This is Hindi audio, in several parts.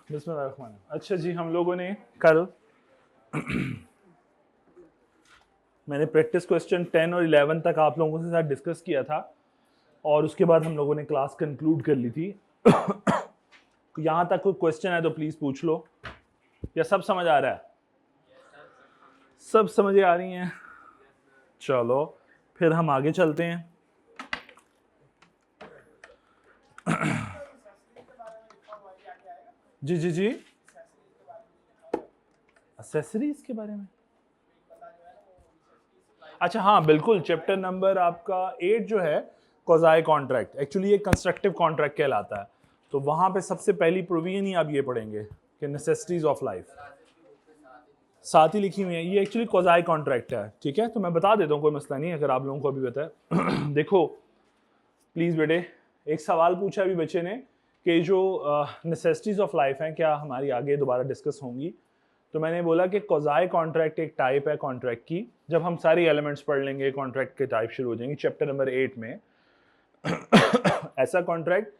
बिस्मिल्लाह। अच्छा जी, हम लोगों ने कल मैंने प्रैक्टिस क्वेश्चन 10 और 11 तक आप लोगों के साथ डिस्कस किया था और उसके बाद हम लोगों ने क्लास कंक्लूड कर ली थी। यहाँ तक कोई क्वेश्चन है तो प्लीज़ पूछ लो, या सब समझ आ रहा है? सब समझ आ रही हैं? चलो फिर हम आगे चलते हैं। जी जी जी, एक्सेसरीज के बारे में। अच्छा हाँ बिल्कुल, चैप्टर नंबर आपका 8 जो है क्वाज़ाई कॉन्ट्रैक्ट, एक्चुअली ये कंस्ट्रक्टिव कॉन्ट्रैक्ट कहलाता है। तो वहाँ पे सबसे पहली प्रोविजन ही आप ये पढ़ेंगे कि नेसेसिटीज ऑफ लाइफ साथ ही लिखी हुई है। ये एक्चुअली क्वाज़ाई कॉन्ट्रैक्ट है, ठीक है। तो मैं बता देता हूँ, कोई मसला नहीं अगर आप लोगों को अभी पता है। देखो प्लीज़ बेटे, एक सवाल पूछा अभी बच्चे ने कि जो नेसेसिटीज ऑफ लाइफ हैं क्या हमारी आगे दोबारा डिस्कस होंगी। तो मैंने बोला कि क्वाज़ाई कॉन्ट्रैक्ट एक टाइप है कॉन्ट्रैक्ट की। जब हम सारी एलिमेंट्स पढ़ लेंगे कॉन्ट्रैक्ट के टाइप शुरू हो जाएंगे चैप्टर नंबर 8 में। ऐसा कॉन्ट्रैक्ट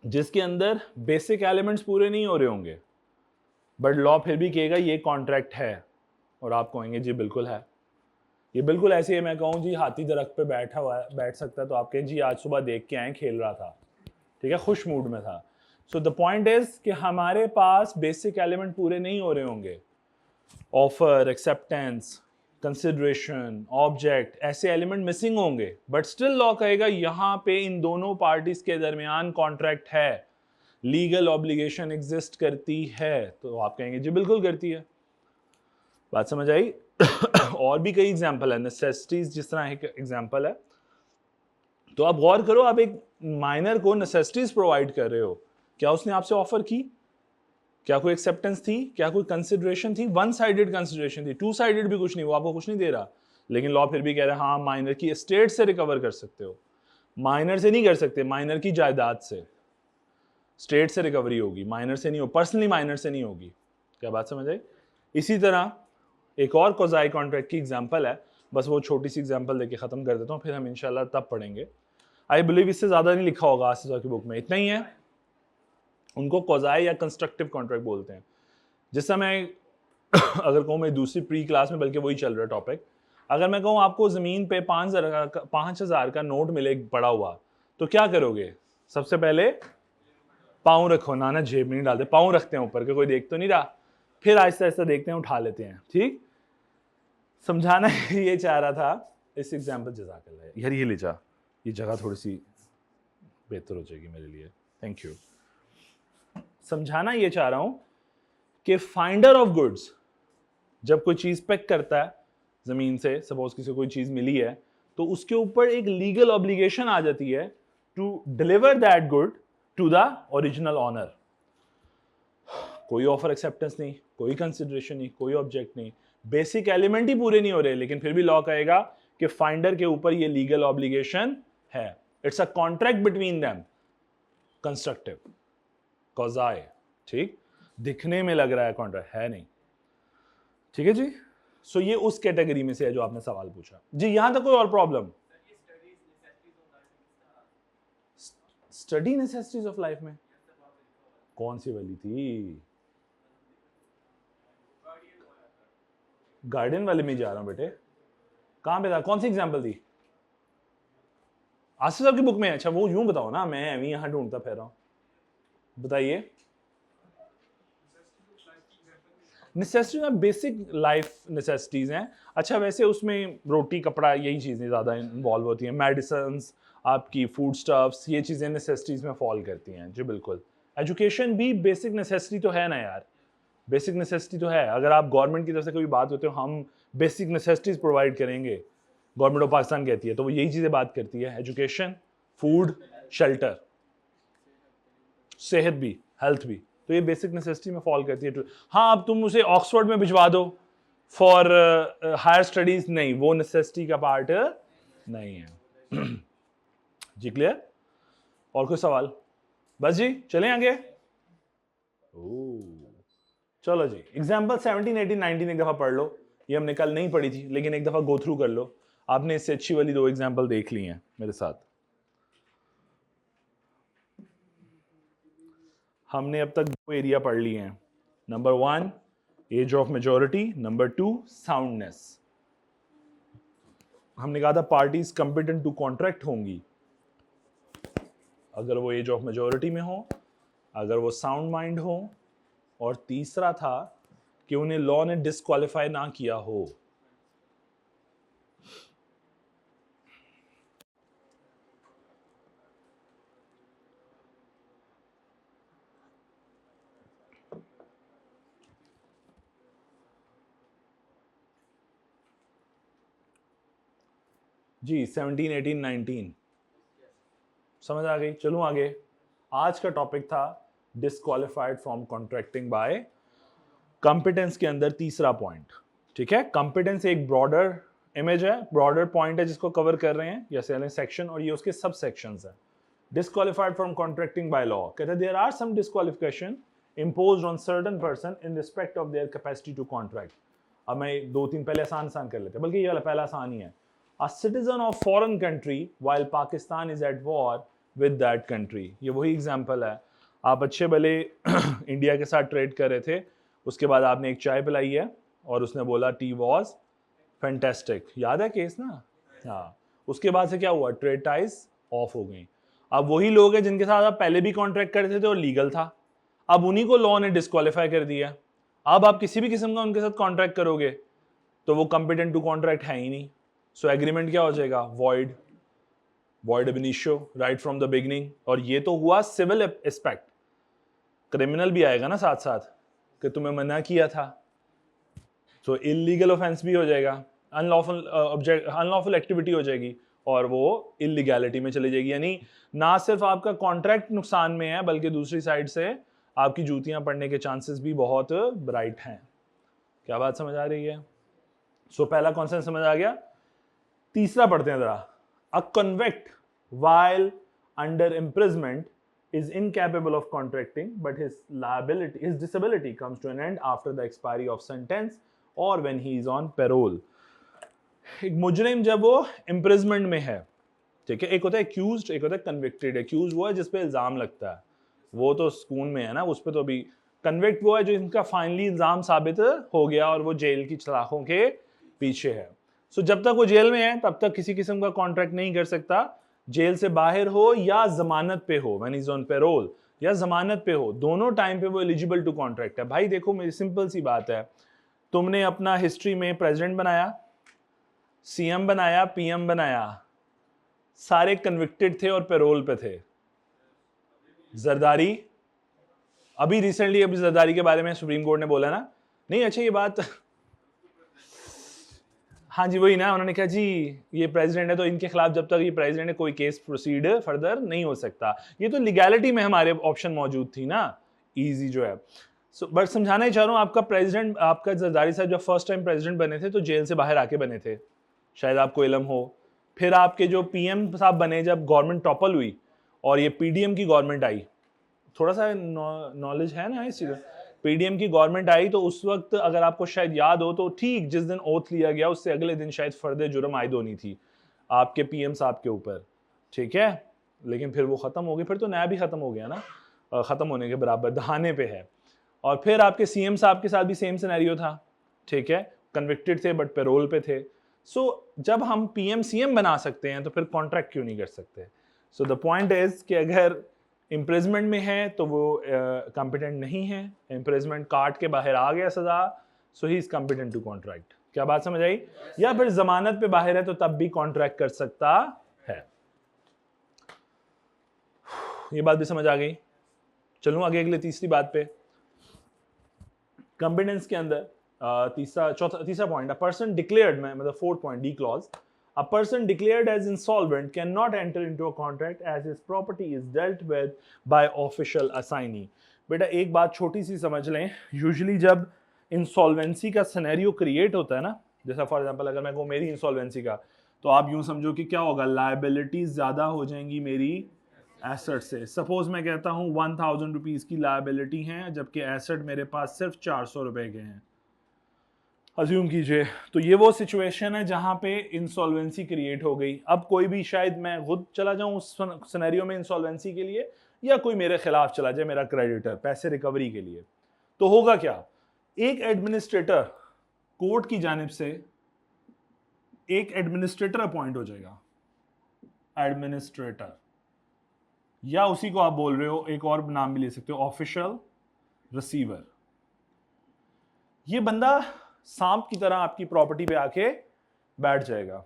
जिसके अंदर बेसिक एलिमेंट्स पूरे नहीं हो रहे होंगे बट लॉ फिर भी कहेगा ये कॉन्ट्रैक्ट है, और आप कहेंगे जी बिल्कुल है। ये बिल्कुल ऐसे ही मैं कहूँ जी हाथी दरख्त पे बैठा हुआ है, बैठ सकता है, तो आप कहें जी आज सुबह देख के आए, खेल रहा था, ठीक है, खुश मूड में था। सो द पॉइंट इज कि हमारे पास बेसिक एलिमेंट पूरे नहीं हो रहे होंगे। ऑफर, एक्सेप्टेंस, कंसिडरेशन, ऑब्जेक्ट, ऐसे एलिमेंट मिसिंग होंगे बट स्टिल लॉ कहेगा यहाँ पे इन दोनों पार्टीज के दरमियान कॉन्ट्रैक्ट है, लीगल ऑब्लिगेशन एग्जिस्ट करती है। तो आप कहेंगे जी बिल्कुल करती है। बात समझ आई? और भी कई एग्जाम्पल है, नेसेसिटीज जिस तरह एक एग्जाम्पल है। तो आप गौर करो, आप एक माइनर को नेसेसिटीज प्रोवाइड कर रहे हो, क्या उसने आपसे ऑफर की? क्या कोई एक्सेप्टेंस थी? क्या कोई कंसिडरेशन थी? वन साइडेड कंसिडरेशन थी, टू साइडेड भी कुछ नहीं, वो आपको कुछ नहीं दे रहा, लेकिन लॉ फिर भी कह रहा है हाँ माइनर की एस्टेट से रिकवर कर सकते हो। माइनर से नहीं कर सकते, माइनर की जायदाद से, स्टेट से रिकवरी होगी, माइनर से नहीं हो, पर्सनली माइनर से नहीं होगी। क्या बात समझ आई? इसी तरह एक और क्वाज़ाई कॉन्ट्रैक्ट की एग्जांपल है, बस वो छोटी सी एग्जांपल देके खत्म कर देता हूँ, फिर हम इंशाल्लाह तब पढ़ेंगे। आई बिलीव इससे ज्यादा नहीं लिखा होगा आसिफा की बुक में, इतना ही है। उनको क्वाज़ाई या कंस्ट्रक्टिव कॉन्ट्रैक्ट बोलते हैं। जिस समय अगर कहूँ मैं दूसरी प्री क्लास में, बल्कि वही चल रहा है टॉपिक, अगर मैं कहूँ आपको जमीन पे 5,000 का नोट मिले पड़ा हुआ, तो क्या करोगे? सबसे पहले पाँव रखो, ना जेब में नहीं डालते, पाँव रखते हैं ऊपर के कोई देख तो नहीं रहा, फिर आहिस्ता आहिस्ता देखते हैं, उठा लेते हैं। ठीक, समझाना ये चाह रहा था इस एग्जाम्पल। जज़ाकल्लाह यार, ये ले जा, ये जगह थोड़ी सी बेहतर हो जाएगी मेरे लिए, थैंक यू। समझाना ये चाह रहा हूं कि फाइंडर ऑफ गुड्स जब कोई चीज पिक करता है जमीन से, सपोज किसी को कोई चीज मिली है, तो उसके ऊपर एक लीगल ऑब्लिगेशन आ जाती है to deliver that good to the original owner. कोई ऑफर एक्सेप्टेंस नहीं, कोई कंसिडरेशन नहीं, कोई ऑब्जेक्ट नहीं, बेसिक एलिमेंट ही पूरे नहीं हो रहे, लेकिन फिर भी लॉ कहेगा कि फाइंडर के ऊपर ये लीगल ऑब्लिगेशन है। It's a contract between them, constructive, quasi. ठीक, दिखने में लग रहा है कॉन्ट्रैक्ट, है नहीं। ठीक है जी। सो ये उस कैटेगरी में से है जो आपने सवाल पूछा जी। यहां तक कोई और problem? Study necessities of life में कौन सी वाली थी? गार्डन वाले में जा रहा हूं बेटे। कहां पे था? कौन सी एग्जांपल थी? आसिफ साहब की बुक में? अच्छा, वो यूं बताओ ना, मैं अभी यहां ढूंढता फिर रहा हूं, बताइए। नेसेसिटीज में बेसिक लाइफ नेसेसिटीज हैं। अच्छा, वैसे उसमें रोटी कपड़ा यही चीज़ें ज़्यादा इन्वॉल्व होती हैं, मेडिसिन, आपकी फूड स्टफ्स, ये चीज़ें नेसेसिटीज में फॉल करती हैं जी बिल्कुल। एजुकेशन भी बेसिक नेसेसिटी तो है ना यार, बेसिक नेसेसिटी तो है। अगर आप गवर्नमेंट की तरफ से कोई बात होती है, हम बेसिक नेसेसिटीज प्रोवाइड करेंगे, गवर्नमेंट ऑफ पाकिस्तान कहती है, तो वो यही चीज़ें बात करती है, एजुकेशन, फूड, शेल्टर, सेहत भी, हेल्थ भी, तो ये बेसिक नेसेसिटी में फॉल करती है। हाँ, अब तुम उसे ऑक्सफोर्ड में भिजवा दो फॉर हायर स्टडीज, नहीं, वो नेसेसिटी का पार्ट नहीं है। जी क्लियर? और कोई सवाल? बस जी, चलें आगे। चलो जी, एग्जाम्पल 17, 18, 19 एक दफा पढ़ लो, ये हमने कल नहीं पढ़ी थी, लेकिन एक दफा गो थ्रू कर लो। आपने इससे अच्छी वाली 2 एग्जाम्पल देख ली हैं मेरे साथ। हमने अब तक 2 एरिया पढ़ लिए हैं। Number 1 age of majority, number 2 soundness. हमने कहा था पार्टीज कंपिटेंट टू कॉन्ट्रैक्ट होंगी अगर वो एज ऑफ मेजोरिटी में हो, अगर वो साउंड माइंड हो, और तीसरा था कि उन्हें लॉ ने डिस्क्वालीफाई ना किया हो। जी 17, 18, 19 समझ आ गई। चलो आगे। आज का टॉपिक था disqualified from contracting by competence के अंदर तीसरा पॉइंट। ठीक है, कॉम्पिटेंस एक ब्रॉडर इमेज है, ब्रॉडर पॉइंट है जिसको कवर कर रहे हैं, जैसे सेक्शन, और ये उसके सब सेक्शंस है। Disqualified from contracting by law कहते हैं there are some disqualification imposed on certain person in respect of their capacity to contract। अब मैं 2-3 पहले आसान कर लेते हैं, बल्कि ये वाला पहला आसान ही है। A citizen of foreign country while Pakistan is at war with that country। ये वही एग्जाम्पल है। आप अच्छे भले इंडिया के साथ ट्रेड कर रहे थे, उसके बाद आपने एक चाय पिलाई है और उसने बोला टी वॉज फैंटेस्टिक, याद है केस ना? हाँ, उसके बाद से क्या हुआ, ट्रेड टाइज ऑफ हो गई। अब वही लोग हैं जिनके साथ आप पहले भी कॉन्ट्रैक्ट करते थे और लीगल था, अब उन्हीं को लॉ ने डिस्क्वालीफाई कर दिया। अब आप किसी भी किस्म का उनके साथ कॉन्ट्रैक्ट करोगे तो वो कॉम्पिटेंट टू कॉन्ट्रैक्ट है ही नहीं। सो एग्रीमेंट क्या हो जाएगा, वॉइड, वॉइड अब initio, right from the beginning. और ये तो हुआ सिविल एस्पेक्ट, क्रिमिनल भी आएगा ना साथ साथ कि तुम्हें मना किया था। सो इलीगल ऑफेंस भी हो जाएगा, अनलॉफुल एक्टिविटी हो जाएगी और वो इलीगैलिटी में चली जाएगी। यानी ना सिर्फ आपका कॉन्ट्रैक्ट नुकसान में है, बल्कि दूसरी साइड से आपकी जूतियां पड़ने के चांसेस भी बहुत ब्राइट हैं। क्या बात समझ आ रही है? सो पहला कॉन्सेप्ट समझ आ गया। तीसरा पढ़ते हैं जरा। अ convict while under imprisonment is incapable of contracting, but his disability comes to an end after the expiry of sentence or when he is on parole। एक मुजरिम जब वो imprisonment में है, ठीक है, एक होता है accused, एक होता है convicted। accused वो है जिस पे इल्जाम लगता है, वो तो सुकून में है ना, उस पे तो अभी। कन्विक्ट वो है जो इनका फाइनली इल्जाम साबित हो गया और वो जेल की सलाखों के पीछे है। सो जब तक वो जेल में है तब तक किसी किस्म का कॉन्ट्रैक्ट नहीं कर सकता। जेल से बाहर हो या जमानत पे हो, व्हेन इज ऑन पेरोल, या जमानत पे हो, दोनों टाइम पे वो एलिजिबल टू कॉन्ट्रैक्ट है। भाई देखो, मेरी सिंपल सी बात है, तुमने अपना हिस्ट्री में प्रेसिडेंट बनाया, सीएम बनाया, पीएम बनाया, सारे कन्विक्टेड थे और पेरोल पे थे। जरदारी, अभी रिसेंटली अभी जरदारी के बारे में सुप्रीम कोर्ट ने बोला ना, नहीं अच्छा ये बात हाँ जी वही ना, उन्होंने कहा जी ये प्रेसिडेंट है तो इनके खिलाफ जब तक ये प्रेसिडेंट है कोई केस प्रोसीड फर्दर नहीं हो सकता। ये तो लीगैलिटी में हमारे ऑप्शन मौजूद थी ना, इजी जो है। सो बट समझाना ही चाह रहा हूँ, आपका प्रेसिडेंट, आपका जरदारी साहब जब फर्स्ट टाइम प्रेसिडेंट बने थे तो जेल से बाहर आके बने थे, शायद आपको इल्म हो। फिर आपके जो पीएम साहब बने जब गवर्नमेंट टॉपल हुई और ये पीडीएम की गवर्नमेंट आई, थोड़ा सा नॉलेज है ना इस चीज़। पीडीएम की गवर्नमेंट आई तो उस वक्त अगर आपको शायद याद हो तो ठीक जिस दिन ओथ लिया गया उससे अगले दिन शायद फर्दर जुर्म आयद होनी थी आपके पीएम साहब के ऊपर, ठीक है। लेकिन फिर वो ख़त्म हो गई, फिर तो नया भी ख़त्म हो गया ना, ख़त्म होने के बराबर दहाने पे है। और फिर आपके सीएम साहब के साथ भी सेम सिनेरियो था, ठीक है, कन्विक्टेड थे बट पेरोल पे थे। सो जब हम पीएम सीएम बना सकते हैं तो फिर कॉन्ट्रैक्ट क्यों नहीं कर सकते? सो द पॉइंट इज कि अगर इम्प्रिजमेंट में है तो वो कॉम्पिटेंट नहीं है, इम्प्रिजमेंट काट के बाहर आ गया सजा, so he is competent to contract. क्या बात समझ आई? या फिर जमानत पे बाहर है तो तब भी कॉन्ट्रैक्ट कर सकता है। ये बात भी समझ आ गई। चलूं आगे अगले तीसरी बात पे। कॉम्पिटेंस के अंदर तीसरा पॉइंट, अ पर्सन डिक्लेयर्ड में, मतलब fourth point D clause, a person declared as insolvent cannot enter into a contract as his property is dealt with by official assignee। बेटा एक बात छोटी सी समझ लें, यूजुअली जब इंसॉल्वेंसी का सिनेरियो क्रिएट होता है ना, जैसा फॉर एग्जांपल अगर मैं कहूँ मेरी इंसॉल्वेंसी का, तो आप यूं समझो कि क्या होगा, लायबिलिटीज ज्यादा हो जाएंगी मेरी एसेट से। सपोज मैं कहता हूँ 1000 रुपीज की लायबिलिटी है जबकि एसेट मेरे पास सिर्फ 400 रुपए के हैं, अज्यूम कीजिए, तो ये वो सिचुएशन है जहां पे इंसॉल्वेंसी क्रिएट हो गई। अब कोई भी, शायद मैं खुद चला जाऊं उस सिनेरियो में इंसॉल्वेंसी के लिए, या कोई मेरे खिलाफ चला जाए, मेरा क्रेडिटर, पैसे रिकवरी के लिए, तो होगा क्या? एक एडमिनिस्ट्रेटर कोर्ट की जानिब से एक एडमिनिस्ट्रेटर अपॉइंट हो जाएगा, एडमिनिस्ट्रेटर, या उसी को आप बोल रहे हो, एक और नाम भी ले सकते हो, ऑफिशियल रिसीवर। ये बंदा सांप की तरह आपकी प्रॉपर्टी पे आके बैठ जाएगा।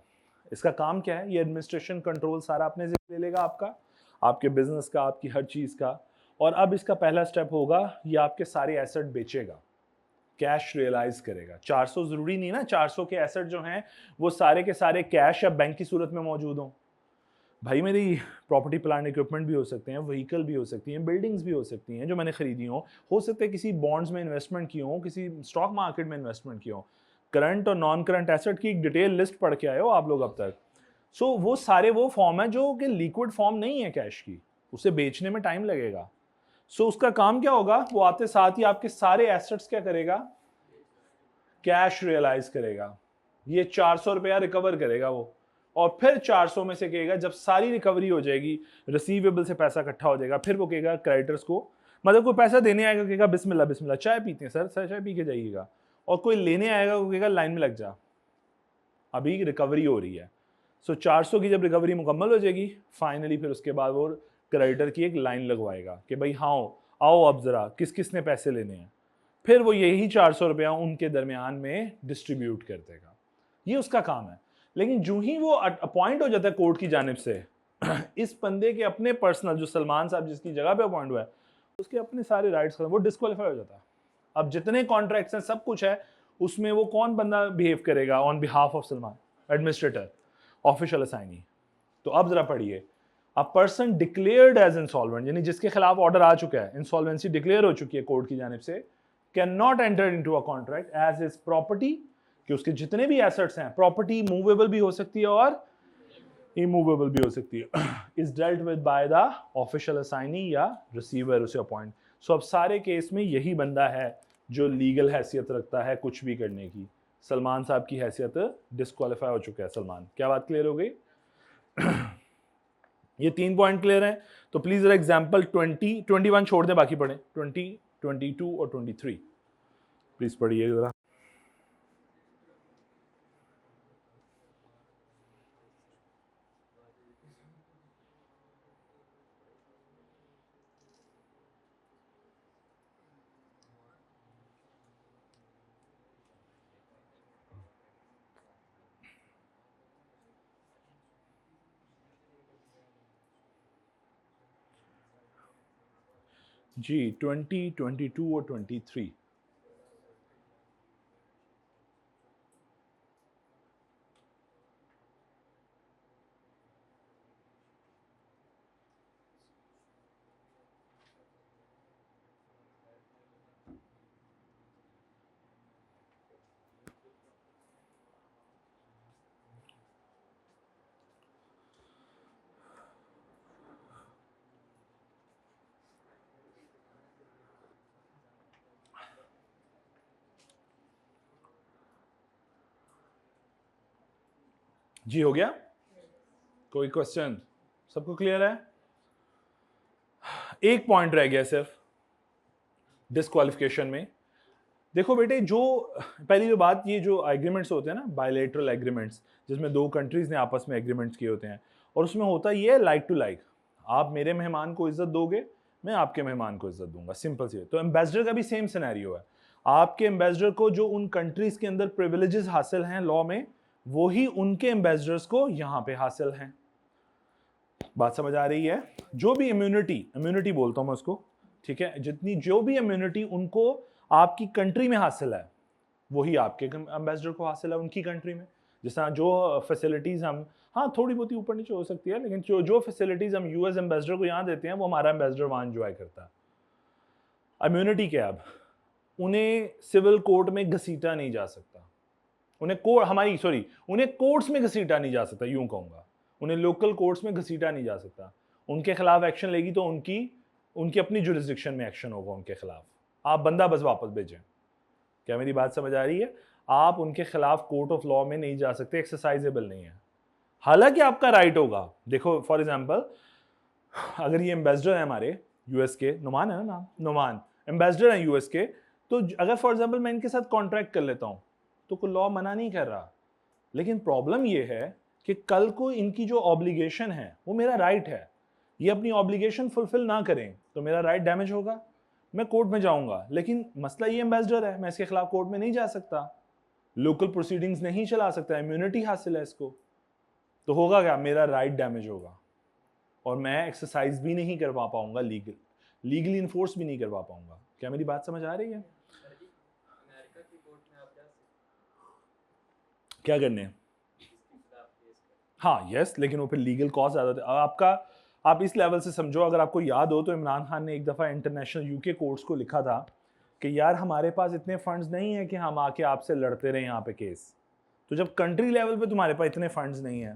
इसका काम क्या है? ये एडमिनिस्ट्रेशन कंट्रोल सारा अपने जिम्मे ले लेगा, आपका, आपके बिजनेस का, आपकी हर चीज का। और अब इसका पहला स्टेप होगा, ये आपके सारे एसेट बेचेगा, कैश रियलाइज करेगा। 400 जरूरी नहीं ना 400 के एसेट जो हैं वो सारे के सारे कैश या बैंक की सूरत में मौजूद हों। भाई मेरी प्रॉपर्टी प्लांट इक्विपमेंट भी हो सकते हैं, व्हीकल भी हो सकती हैं, बिल्डिंग्स भी हो सकती हैं जो मैंने खरीदी हो सकता है किसी बॉन्ड्स में इन्वेस्टमेंट की हो, किसी स्टॉक मार्केट में इन्वेस्टमेंट की हो। करंट और नॉन करंट एसेट की एक डिटेल लिस्ट पढ़ के आए हो आप लोग अब तक। सो वो सारे वो फॉर्म है जो कि लिक्विड फॉर्म नहीं है कैश की, उसे बेचने में टाइम लगेगा। सो उसका काम क्या होगा? वो आते साथ ही आपके सारे एसेट्स क्या करेगा? कैश रियलाइज करेगा। ये 400 रुपया रिकवर करेगा वो, और फिर 400 में से कहेगा, जब सारी रिकवरी हो जाएगी, रिसीवेबल से पैसा इकट्ठा हो जाएगा, फिर वो कहेगा क्रेडिटर्स को, मतलब कोई पैसा देने आएगा कहेगा बिस्मिल्लाह बिस्मिल्लाह, चाय पीते हैं सर चाय पी के जाइएगा। और कोई लेने आएगा वो कहेगा लाइन में लग जा, अभी रिकवरी हो रही है। सो 400 की जब रिकवरी मुकम्मल हो जाएगी, फाइनली फिर उसके बाद वो क्रेडिटर की एक लाइन लगवाएगा कि भाई हाँ आओ अब जरा किस किस ने पैसे लेने हैं। फिर वो यही 400 रुपया उनके दरमियान में डिस्ट्रीब्यूट कर देगा। ये उसका काम है। लेकिन जो ही वो अपॉइंट हो जाता है कोर्ट की जानिब से, इस बंदे के अपने पर्सनल, जो सलमान साहब जिसकी जगह पे अपॉइंट हुआ है, उसके अपने सारे राइट्स, वो डिस्क्वालीफाई हो जाता है। अब जितने कॉन्ट्रैक्ट्स हैं, सब कुछ है, उसमें वो कौन बंदा बिहेव करेगा on behalf of Salman? Administrator, official assignee. तो अब जरा पढ़िए, a person declared as insolvent, यानी जिसके खिलाफ ऑर्डर आ चुका है, इंसॉल्वेंसी डिक्लेयर हो चुकी है कोर्ट की जानिब से, can not enter into a contract as is property, कि उसके जितने भी एसेट्स हैं, प्रॉपर्टी मूवेबल भी हो सकती है और इमूवेबल भी हो सकती है, is dealt with by the official assignee या रिसीवर, उसे अपॉइंट। सो अब सारे केस में यही बंदा है जो लीगल हैसियत रखता है कुछ भी करने की। सलमान साहब की हैसियत डिस्क्वालीफाई हो चुका है सलमान। क्या बात क्लियर हो गई? ये 3 पॉइंट क्लियर हैं। तो प्लीज जरा एग्जांपल 20, 21 छोड़ दें, बाकी पढ़ें 20, 22 और 23 प्लीज पढ़िए जरा। जी 20, 22 और 23। जी हो गया? कोई क्वेश्चन? सबको क्लियर है? एक पॉइंट रह गया सिर्फ डिस्क्वालिफिकेशन में। देखो बेटे, जो पहली जो बात, ये जो एग्रीमेंट्स होते हैं ना, बायलैटरल एग्रीमेंट्स, जिसमें 2 कंट्रीज ने आपस में एग्रीमेंट्स किए होते हैं, और उसमें होता ये है लाइक टू लाइक। आप मेरे मेहमान को इज्जत दोगे, मैं आपके मेहमान को इज्जत दूंगा, सिंपल सी। तो एम्बेसडर का भी सेम सिनेरियो है। आपके एम्बेसडर को जो उन कंट्रीज के अंदर प्रिविलेजेस हासिल हैं लॉ में, वो ही उनके एम्बेसडर्स को यहाँ पे हासिल हैं। बात समझ आ रही है? जो भी इम्यूनिटी बोलता हूं मैं उसको, ठीक है, जितनी जो भी इम्यूनिटी उनको आपकी कंट्री में हासिल है, वही आपके एम्बेसडर को हासिल है उनकी कंट्री में। जिस तरह जो फैसिलिटीज हम, हाँ थोड़ी बहुत ऊपर नीचे हो सकती है, लेकिन जो जो फैसिलिटीज हम यूएस एम्बेसडर को यहाँ देते हैं, वो हमारा एम्बेसडर वहाँ एंजॉय करता है। इम्यूनिटी क्या? अब उन्हें सिविल कोर्ट में घसीटा नहीं जा सकता, उन्हें कोर्ट्स में घसीटा नहीं जा सकता, यूं कहूंगा, उन्हें लोकल कोर्ट्स में घसीटा नहीं जा सकता। उनके खिलाफ एक्शन लेगी तो उनकी अपनी जुरिस्डिक्शन में एक्शन होगा उनके खिलाफ। आप बंदा बस वापस भेजें। क्या मेरी बात समझ आ रही है? आप उनके खिलाफ कोर्ट ऑफ लॉ में नहीं जा सकते, एक्सरसाइजेबल नहीं है। हालांकि आपका राइट होगा। देखो फॉर एग्जांपल, अगर ये एम्बेसडर है हमारे यूएस के, नुमान है ना नाम, नुमान एम्बेसडर है यूएस के, तो अगर फॉर एग्जांपल मैं इनके साथ कॉन्ट्रैक्ट कर लेता हूं तो कोई लॉ मना नहीं कर रहा। लेकिन प्रॉब्लम ये है कि कल को इनकी जो ऑब्लिगेशन है वो मेरा राइट है, ये अपनी ऑब्लिगेशन फुलफिल ना करें तो मेरा राइट डैमेज होगा, मैं कोर्ट में जाऊंगा। लेकिन मसला ये एम्बेसडर है, मैं इसके खिलाफ कोर्ट में नहीं जा सकता, लोकल प्रोसीडिंग्स नहीं चला सकता, इम्यूनिटी हासिल है इसको। तो होगा क्या, मेरा राइट डैमेज होगा और मैं एक्सरसाइज भी नहीं कर पाऊंगा, लीगली इन्फोर्स भी नहीं करवा पाऊंगा। क्या मेरी बात समझ आ रही है? क्या करने? हाँ यस, लेकिन वो फिर लीगल कॉस्ट ज्यादा होता है आपका। आप इस लेवल से समझो, अगर आपको याद हो तो इमरान खान ने एक दफ़ा इंटरनेशनल यूके कोर्ट्स को लिखा था कि यार हमारे पास इतने फंड्स नहीं है कि हम आके आपसे लड़ते रहे यहाँ पे केस। तो जब कंट्री लेवल पे तुम्हारे पास इतने फंड्स नहीं है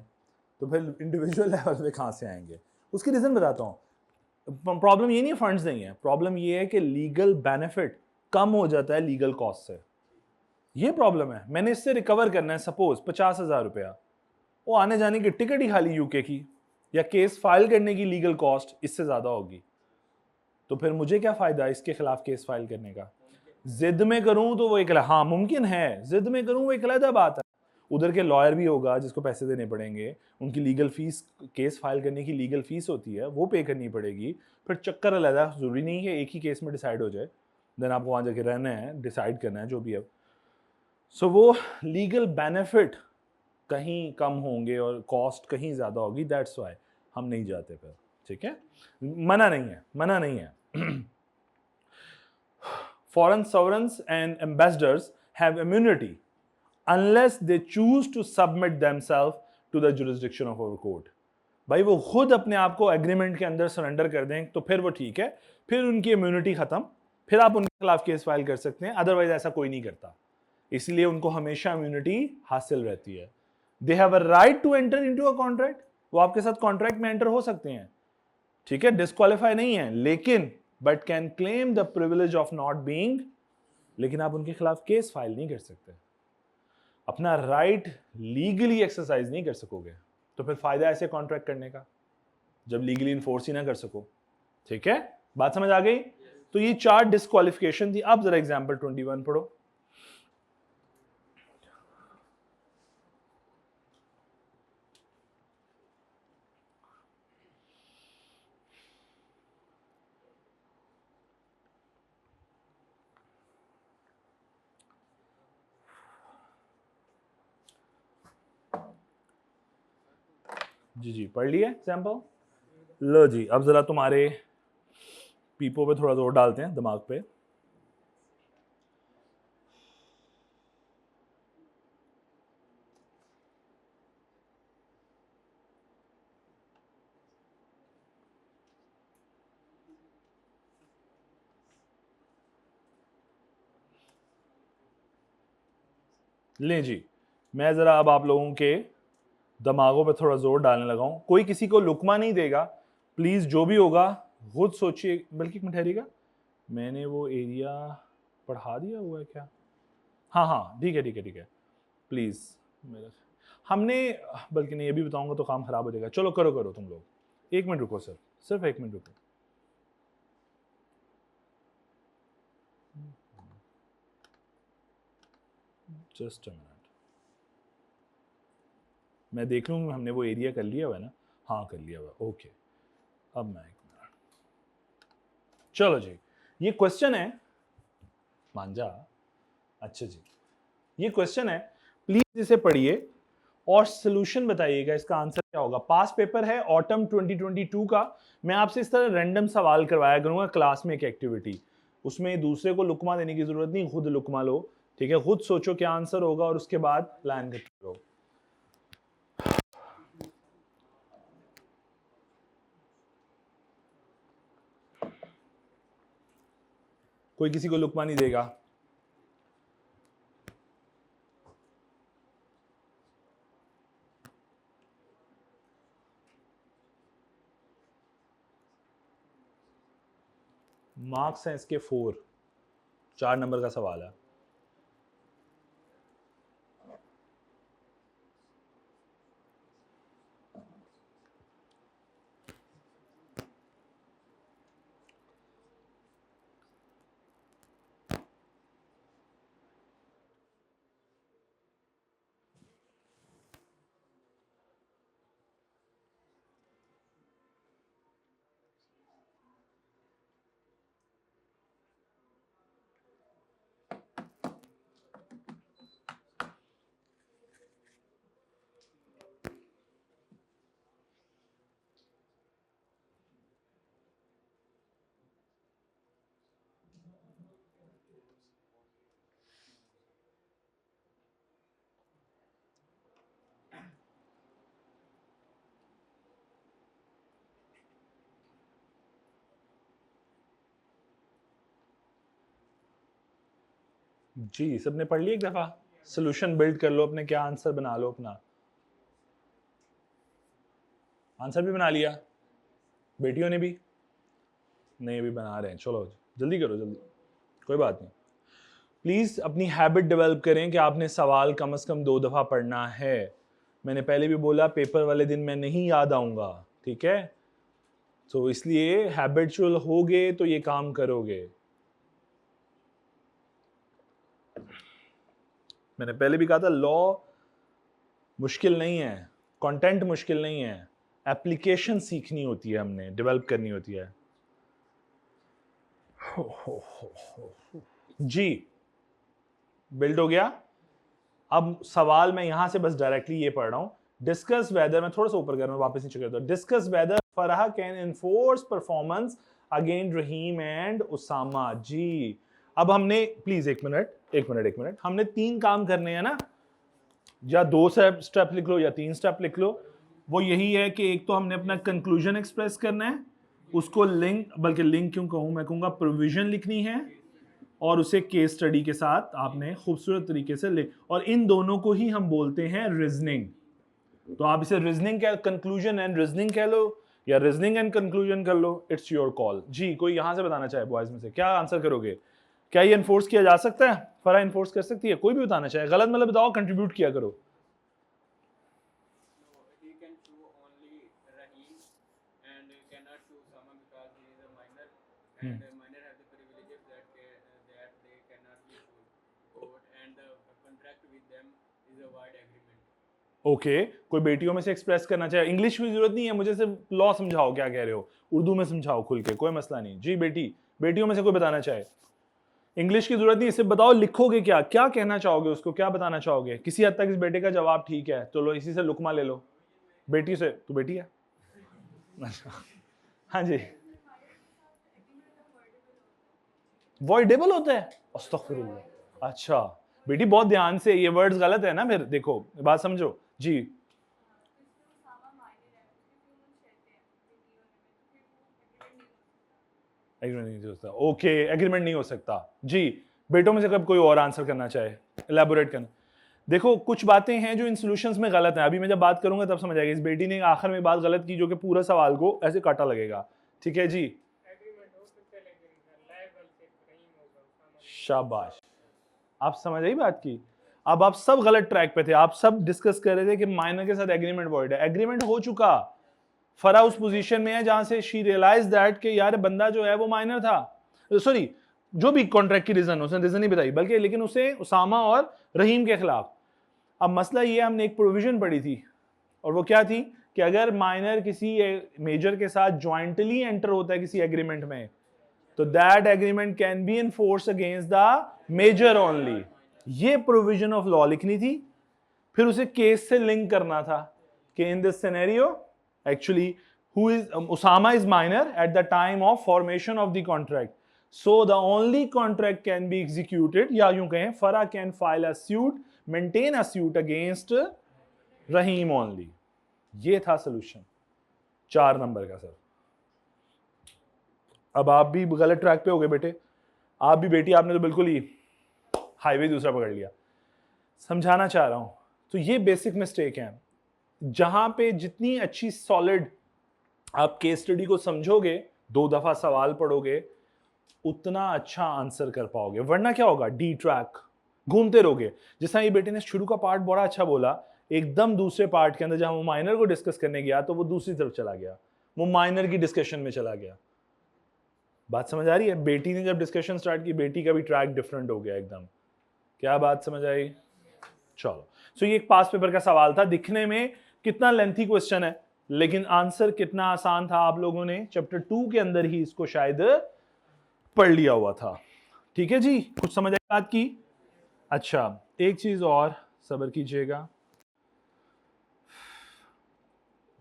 तो फिर इंडिविजुअल लेवल पे कहाँ से आएंगे? उसकी रीज़न बताता हूँ। प्रॉब्लम ये नहीं है फंड्स नहीं है, प्रॉब्लम ये है कि लीगल बेनिफिट कम हो जाता है लीगल कॉस्ट से। ये प्रॉब्लम है। मैंने इससे रिकवर करना है सपोज 50,000 रुपया, वो आने जाने की टिकट ही खाली यूके की, या केस फाइल करने की लीगल कॉस्ट इससे ज्यादा होगी, तो फिर मुझे क्या फायदा इसके खिलाफ केस फाइल करने का? जिद में करूं तो वो एक, हाँ मुमकिन है, जिद में करूं वो एक अलग बात है। उधर के लॉयर भी होगा जिसको पैसे देने पड़ेंगे, उनकी लीगल फीस, केस फाइल करने की लीगल फीस होती है वो पे करनी पड़ेगी, फिर चक्कर अलग। जरूरी नहीं है एक ही केस में डिसाइड हो जाए, देन आपको वहां जाके रहना है, डिसाइड करना है जो भी है। सो वो लीगल बेनिफिट कहीं कम होंगे और कॉस्ट कहीं ज़्यादा होगी, दैट्स वाई हम नहीं जाते फिर। ठीक है, मना नहीं है, मना नहीं है। Foreign sovereigns and ambassadors have immunity unless they choose to submit themselves to the jurisdiction of our court. भाई वो खुद अपने आप को एग्रीमेंट के अंदर सरेंडर कर दें तो फिर वो ठीक है, फिर उनकी इम्यूनिटी खत्म, फिर आप उनके खिलाफ केस फाइल कर सकते हैं, अदरवाइज ऐसा कोई नहीं करता, इसलिए उनको हमेशा इम्यूनिटी हासिल रहती है। They have a right to enter into a contract, वो आपके साथ कॉन्ट्रैक्ट में एंटर हो सकते हैं, ठीक है, डिस्क्वालीफाई नहीं है, लेकिन but can claim the privilege of not being, लेकिन आप उनके खिलाफ केस फाइल नहीं कर सकते, अपना राइट लीगली एक्सरसाइज नहीं कर सकोगे। तो फिर फायदा ऐसे कॉन्ट्रैक्ट करने का जब लीगली इन्फोर्स ही ना कर सको। ठीक है, बात समझ आ गई? तो ये 4 डिस्क्वालिफिकेशन थी। अब जरा एग्जांपल 21 पढ़ो। जी जी पढ़ लिया एग्जाम्पल। लो जी, अब जरा तुम्हारे पीपो पे थोड़ा जोर डालते हैं, दिमाग पे। ले जी, मैं ज़रा अब आप लोगों के दिमागों पे थोड़ा जोर डालने लगा हूँ। कोई किसी को लुकमा नहीं देगा, प्लीज़ जो भी होगा खुद सोचिए। बल्कि एक मिनट ठहरिएगा, मैंने वो एरिया पढ़ा दिया हुआ है क्या? हाँ हाँ ठीक है ठीक है ठीक है, प्लीज़ मेरा हमने, बल्कि नहीं ये भी बताऊंगा तो काम खराब हो जाएगा। चलो करो करो तुम लोग, 1 मिनट रुको सर, सिर्फ 1 मिनट रुको। जस्ट अ मिनट, मैं देख लूँ हमने वो एरिया कर लिया हुआ है ना? हाँ कर लिया हुआ है, ओके। अब मैं 1 मिनट, चलो जी, ये क्वेश्चन है मांझा। अच्छा जी, ये क्वेश्चन है, प्लीज इसे पढ़िए और सोल्यूशन बताइएगा, इसका आंसर क्या होगा। पास पेपर है ऑटम 2022 का। मैं आपसे इस तरह रैंडम सवाल करवाया करूंगा क्लास में, एक एक्टिविटी, उसमें दूसरे को लुकमा देने की जरूरत नहीं, खुद लुकमा लो, ठीक है, खुद सोचो क्या आंसर होगा और उसके बाद प्लान करते रहो। कोई किसी को लुकमा नहीं देगा। मार्क्स हैं इसके 4 नंबर का सवाल है। जी सबने पढ़ लिया एक दफा? सोल्यूशन बिल्ड कर लो अपने, क्या आंसर बना लो अपना। आंसर भी बना लिया बेटियों ने भी? नहीं अभी बना रहे हैं, चलो जल्दी करो जल्दी, कोई बात नहीं। प्लीज़ अपनी हैबिट डेवलप करें कि आपने सवाल कम से कम 2 दफ़ा पढ़ना है। मैंने पहले भी बोला पेपर वाले दिन मैं नहीं याद आऊँगा, ठीक है? तो इसलिए हैबिचुअल होगे तो ये काम करोगे। मैंने पहले भी कहा था लॉ मुश्किल नहीं है, कंटेंट मुश्किल नहीं है, एप्लीकेशन सीखनी होती है, हमने डेवलप करनी होती है। जी बिल्ड हो गया। अब सवाल मैं यहां से बस डायरेक्टली ये पढ़ रहा हूं, डिस्कस वेदर, मैं थोड़ा सा ऊपर कर रहा हूं, वापस नीचे करता हूं। Discuss whether Farah can enforce performance against Rahim and Usama. जी अब हमने प्लीज एक मिनट, हमने 3 काम करने हैं ना, या 2 स्टेप लिख लो या 3 स्टेप लिख लो। वो यही है कि एक तो हमने अपना कंक्लूजन एक्सप्रेस करना है, उसको लिंक, बल्कि लिंक क्यों कहूं, मैं कहूंगा प्रोविजन लिखनी है, और उसे केस स्टडी के साथ आपने खूबसूरत तरीके से लिख, और इन दोनों को ही हम बोलते हैं रीजनिंग। तो आप इसे रीजनिंग कंक्लूजन एंड रीजनिंग कह लो, या रीजनिंग एंड कंक्लूजन कर लो, इट्स योर कॉल। जी कोई यहां से बताना चाहे बॉयज में से, क्या आंसर करोगे? क्या ये इन्फोर्स किया जा सकता है? फरा इन्फोर्स कर सकती है? कोई भी बताना चाहे, गलत मतलब बताओ, कंट्रीब्यूट किया करो। ओके कोई बेटियों में से एक्सप्रेस करना चाहे? इंग्लिश की जरूरत नहीं है, मुझे सिर्फ लॉ समझाओ, क्या कह रहे हो, उर्दू में समझाओ खुल के, कोई मसला नहीं। जी बेटियों में से कोई बताना चाहे? इंग्लिश की जरूरत नहीं, सिर्फ बताओ लिखोगे क्या, क्या कहना चाहोगे उसको, क्या बताना चाहोगे? किसी हद तक इस बेटे का जवाब ठीक है, चलो इसी से लुकमा ले लो। बेटी से, तू बेटी है? हाँ जी, वॉइडेबल होता है? अस्तगफिरुल्लाह। अच्छा बेटी बहुत ध्यान से, ये वर्ड्स गलत है ना, फिर देखो बात समझो। जी एग्रीमेंट नहीं हो सकता, ओके एग्रीमेंट नहीं हो सकता। जी बेटों में से कब कोई और आंसर करना चाहे, एलैबोरेट करना। देखो कुछ बातें हैं जो इन सॉल्यूशंस में गलत हैं, अभी मैं जब बात करूंगा तब समझ आएगा। इस बेटी ने आखिर में बात गलत की जो कि पूरा सवाल को ऐसे काटा लगेगा, ठीक है जी? शाबाश, आप समझ आई बात की। अब आप सब गलत ट्रैक पे थे, आप सब डिस्कस कर रहे थे कि माइनर के साथ एग्रीमेंट वॉइड है। एग्रीमेंट हो चुका, फरा उस पोजीशन में है जहां से शी रियलाइज दैट कि यार बंदा जो है वो माइनर था, सॉरी जो भी कॉन्ट्रैक्ट की रीजन, उसने रीजन नहीं बताई, बल्कि लेकिन उसे उसामा और रहीम के खिलाफ। अब मसला ये, हमने एक प्रोविजन पढ़ी थी, और वो क्या थी कि अगर माइनर किसी मेजर के साथ ज्वाइंटली एंटर होता है किसी एग्रीमेंट में, तो that agreement can be enforce against the major only. ये प्रोविजन ऑफ लॉ लिखनी थी, फिर उसे केस से लिंक करना था कि in this scenario actually who is Usama is minor at the time of formation of the contract, so the only contract can be executed, या यूं कहें Farah can file a suit, maintain a suit against Rahim only. ये था सोल्यूशन 4 नंबर का सर। अब आप भी गलत ट्रैक पे हो गए बेटे, आप भी बेटी, आपने तो बिल्कुल ही हाईवे दूसरा पकड़ लिया। समझाना चाह रहा हूं, तो ये बेसिक मिस्टेक है, जहां पे जितनी अच्छी सॉलिड आप केस स्टडी को समझोगे, 2 दफा सवाल पढ़ोगे, उतना अच्छा आंसर कर पाओगे। वरना क्या होगा, डी ट्रैक घूमते रहोगे। जैसा ये बेटे ने शुरू का पार्ट बड़ा अच्छा बोला, एकदम दूसरे पार्ट के अंदर जहां वो माइनर को डिस्कस करने गया तो वो दूसरी तरफ चला गया, वो माइनर की डिस्कशन में चला गया। बात समझ आ रही है? बेटी ने जब डिस्कशन स्टार्ट की, बेटी का भी ट्रैक डिफरेंट हो गया एकदम। क्या बात समझ आई? चलो, सो ये एक पास पेपर का सवाल था, दिखने में कितना लेंथी क्वेश्चन है, लेकिन आंसर कितना आसान था, आप लोगों ने चैप्टर 2 के अंदर ही इसको शायद पढ़ लिया हुआ था। ठीक है जी, कुछ समझ आई बात की? अच्छा एक चीज और, सब्र कीजिएगा,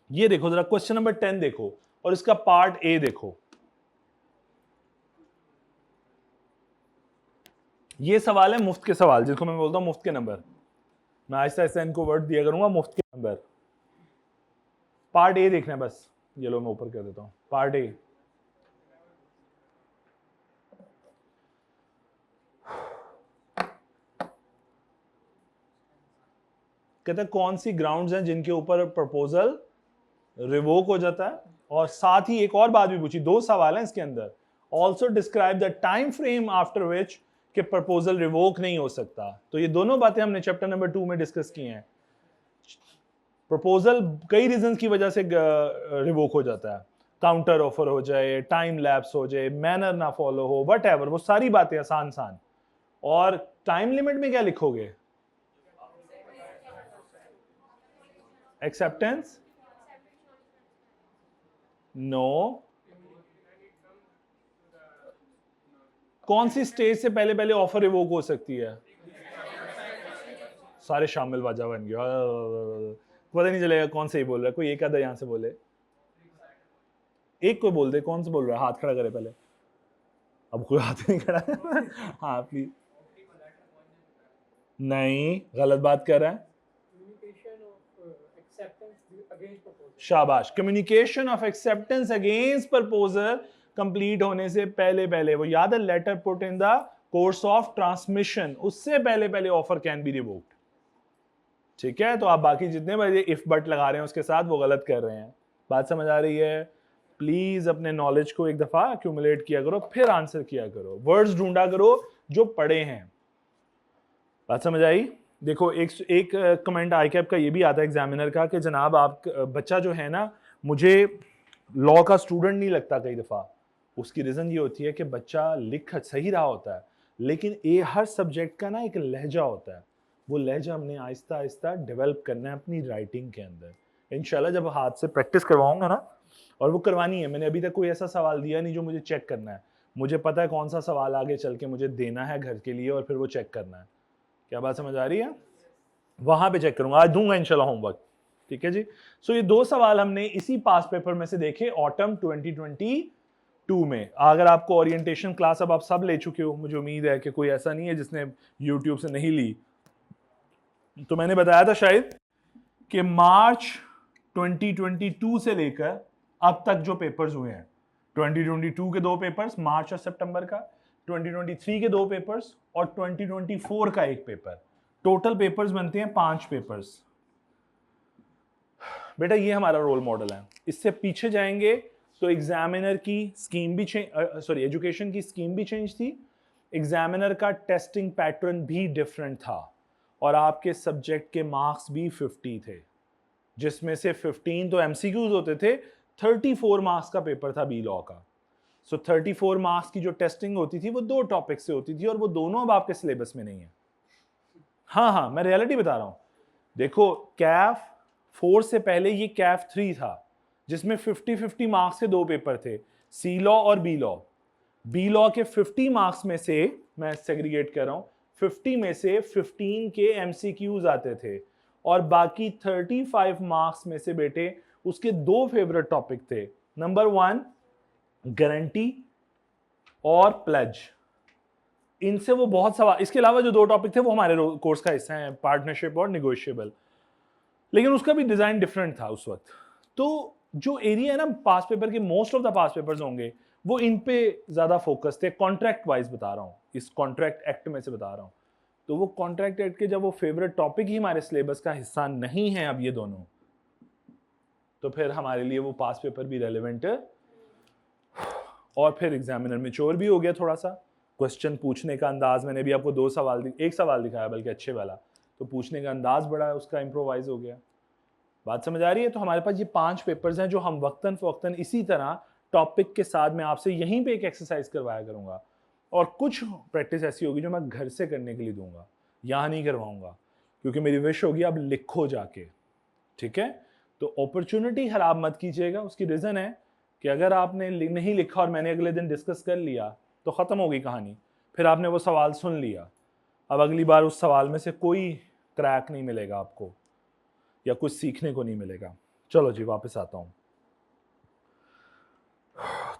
ये देखो जरा क्वेश्चन नंबर 10 देखो, और इसका पार्ट ए देखो। ये सवाल है मुफ्त के सवाल, जिसको मैं बोलता हूं मुफ्त के नंबर। मैं आहिस्ता आहिस्ता इनको वर्ड दिया करूंगा, मुफ्त के नंबर। पार्ट ए देखना है बस, ये लो मैं ऊपर कर देता हूं, पार्ट ए। कहते हैं कौन सी ग्राउंड्स हैं जिनके ऊपर प्रपोजल रिवोक हो जाता है, और साथ ही एक और बात भी पूछी, 2 सवाल हैं इसके अंदर, also describe the time frame after which कि प्रपोजल रिवोक नहीं हो सकता। तो ये दोनों बातें हमने चैप्टर नंबर 2 में डिस्कस की हैं। प्रपोजल कई रीजंस की वजह से रिवोक हो जाता है, काउंटर ऑफर हो जाए, टाइम लैप्स हो जाए, मैनर ना फॉलो हो, वट वो सारी बातें आसान आसान। और टाइम लिमिट में क्या लिखोगे? एक्सेप्टेंस? नो। कौन सी स्टेज से पहले पहले ऑफर रिवोक हो सकती है? सारे शामिल वाजा बन गया, पता नहीं चलेगा कौन सही बोल रहा है। कोई एक आधा यहां से बोले, एक कोई बोल दे, कौन सा बोल रहा है? हाथ खड़ा करे पहले। अब कोई हाथ नहीं खड़ा। हाँ प्लीज। नहीं, गलत बात कर रहा है। शाबाश, communication of acceptance against proposal complete होने से पहले पहले, वो याद है, letter put in the course of transmission, उससे पहले पहले ऑफर कैन बी रिवोक्ड। ठीक है, तो आप बाकी जितने बजे इफ बट लगा रहे हैं उसके साथ वो गलत कर रहे हैं। बात समझ आ रही है? प्लीज अपने नॉलेज को एक दफा एक्यूमुलेट किया करो, फिर आंसर किया करो, वर्ड्स ढूंढा करो जो पढ़े हैं। बात समझ आई? देखो एक कमेंट आईकैप का ये भी आता है एग्जामिनर का कि जनाब आप बच्चा जो है ना, मुझे लॉ का स्टूडेंट नहीं लगता कई दफा। उसकी रीजन ये होती है कि बच्चा लिख सही रहा होता है, लेकिन हर सब्जेक्ट का ना एक लहजा होता है, वो लहजा हमने आहिस्ता आहिस्ता डेवलप करना है अपनी राइटिंग के अंदर। इंशाल्लाह जब हाथ से प्रैक्टिस करवाऊंगा ना, और वो करवानी है, मैंने अभी तक कोई ऐसा सवाल दिया नहीं जो मुझे चेक करना है, मुझे पता है कौन सा सवाल आगे चल के मुझे देना है घर के लिए और फिर वो चेक करना है। क्या बात समझ आ रही है? वहां पे चेक करूंगा, आज दूंगा इंशाल्लाह होमवर्क। ठीक है जी। सो ये 2 सवाल हमने इसी पास पेपर में से देखे ऑटम 2022 में। अगर आपको ओरिएंटेशन क्लास अब आप सब ले चुके हो, मुझे उम्मीद है कि कोई ऐसा नहीं है जिसने यूट्यूब से नहीं ली। तो मैंने बताया था शायद कि मार्च 2022 से लेकर अब तक जो पेपर्स हुए हैं, 2022 के 2 पेपर्स, मार्च और सितंबर का, 2023 के 2 पेपर्स और 2024 का 1 पेपर, टोटल पेपर्स बनते हैं 5 पेपर्स। बेटा ये हमारा रोल मॉडल है। इससे पीछे जाएंगे तो एग्जामिनर की स्कीम भी एजुकेशन की स्कीम भी चेंज थी, एग्जामिनर का टेस्टिंग पैटर्न भी डिफरेंट था, और आपके सब्जेक्ट के मार्क्स भी 50 थे, जिसमें से 15 तो एमसीक्यूज होते थे, 34 मार्क्स का पेपर था बी लॉ का। सो 34 मार्क्स की जो टेस्टिंग होती थी वो 2 टॉपिक से होती थी, और वो दोनों अब आपके सिलेबस में नहीं है। हाँ, मैं रियलिटी बता रहा हूं। देखो कैफ 4 से पहले ये कैफ 3 था, जिसमें 50-50 मार्क्स के 2 पेपर थे, सी लॉ और बी लॉ। बी लॉ के 50 मार्क्स में से, मैं सेग्रीगेट कर रहा हूं, 50 में से 15 के एमसीक्यूज आते थे, और बाकी 35 मार्क्स में से बेटे उसके 2 फेवरेट टॉपिक थे, नंबर 1 गारंटी और प्लेज। इनसे वो बहुत सवाल, इसके अलावा जो 2 टॉपिक थे वो हमारे कोर्स का हिस्सा है, पार्टनरशिप और निगोशिएबल, लेकिन उसका भी डिजाइन डिफरेंट था उस वक्त। तो जो एरिया है ना पास पेपर के, most of the pass papers होंगे वो इन पे ज्यादा फोकस थे। कॉन्ट्रैक्ट वाइज बता रहा हूँ, इस कॉन्ट्रैक्ट एक्ट में से बता रहा हूँ। तो वो कॉन्ट्रैक्ट एक्ट के जब वो फेवरेट टॉपिक ही हमारे सिलेबस का हिस्सा नहीं है अब ये दोनों, तो फिर हमारे लिए वो पास पेपर भी रेलेवेंट है। और फिर एग्जामिनर मैच्योर भी हो गया थोड़ा सा, क्वेश्चन पूछने का अंदाज, मैंने भी आपको 2 सवाल एक सवाल दिखाया बल्कि अच्छे वाला, तो पूछने का अंदाज बड़ा है उसका, इम्प्रोवाइज हो गया। बात समझ आ रही है? तो हमारे पास ये 5 पेपर्स हैं जो हम वक्तन फवक्तन इसी तरह टॉपिक के साथ मैं आपसे यहीं पे एक एक्सरसाइज करवाया करूंगा, और कुछ प्रैक्टिस ऐसी होगी जो मैं घर से करने के लिए दूंगा, यहाँ नहीं करवाऊंगा, क्योंकि मेरी विश होगी आप लिखो जाके। ठीक है, तो अपॉर्चुनिटी खराब मत कीजिएगा। उसकी रीजन है कि अगर आपने नहीं लिखा और मैंने अगले दिन डिस्कस कर लिया तो खत्म हो गई कहानी, फिर आपने वो सवाल सुन लिया, अब अगली बार उस सवाल में से कोई क्रैक नहीं मिलेगा आपको, या कुछ सीखने को नहीं मिलेगा। चलो जी वापस आता हूं।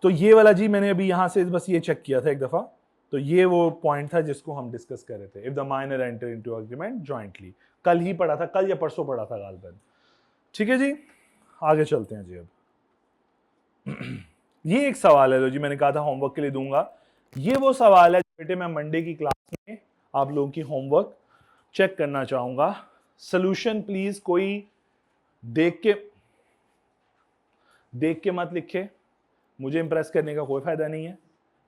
तो ये वाला जी मैंने अभी यहां से बस ये चेक किया था एक दफा, तो ये वो पॉइंट था जिसको हम डिस्कस कर रहे थे, if the minor enter into agreement jointly. कल ही पढ़ा था, कल या परसों पढ़ा था गालबन। ठीक है जी, आगे चलते हैं जी। अब ये एक सवाल है जो जी मैंने कहा था होमवर्क के लिए दूंगा। ये वो सवाल है बेटे मैं मंडे की क्लास में आप लोगों की होमवर्क चेक करना चाहूंगा। सोल्यूशन प्लीज कोई देख के मत लिखे, मुझे इंप्रेस करने का कोई फायदा नहीं है,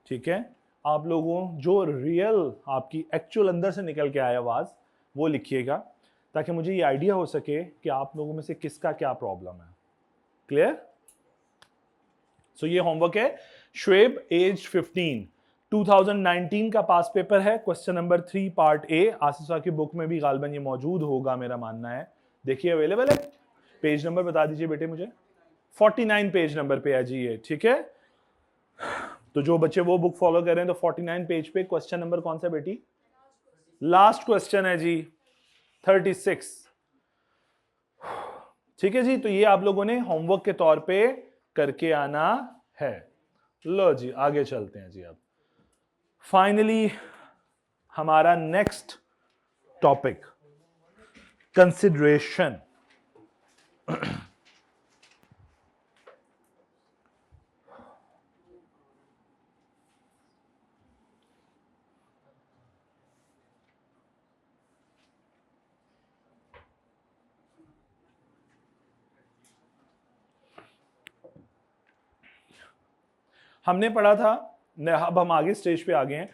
ठीक है। आप लोगों जो रियल आपकी एक्चुअल अंदर से निकल के आए आवाज वो लिखिएगा, ताकि मुझे ये आइडिया हो सके कि आप लोगों में से किसका क्या प्रॉब्लम है। क्लियर? सो ये होमवर्क है। शुएब एज 15, 2019 का पास पेपर है, question number 3 part A. Asifa की बुक में भी गालबन ये मौजूद होगा, मेरा मानना है। देखिए अवेलेबल है। पेज नंबर बता दीजिए बेटे मुझे। 49 पेज नंबर पे है जी ये, ठीक है। तो जो बच्चे वो बुक फॉलो कर रहे हैं तो 49 पेज पे क्वेश्चन नंबर कौन सा बेटी? लास्ट क्वेश्चन है जी, 36। ठीक है जी, तो ये आप लोगों ने होमवर्क के तौर पे करके आना है। लो जी आगे चलते हैं जी। अब फाइनली हमारा नेक्स्ट टॉपिक कंसिडरेशन। हमने पढ़ा था, अब हम आगे स्टेज पे आ गए हैं।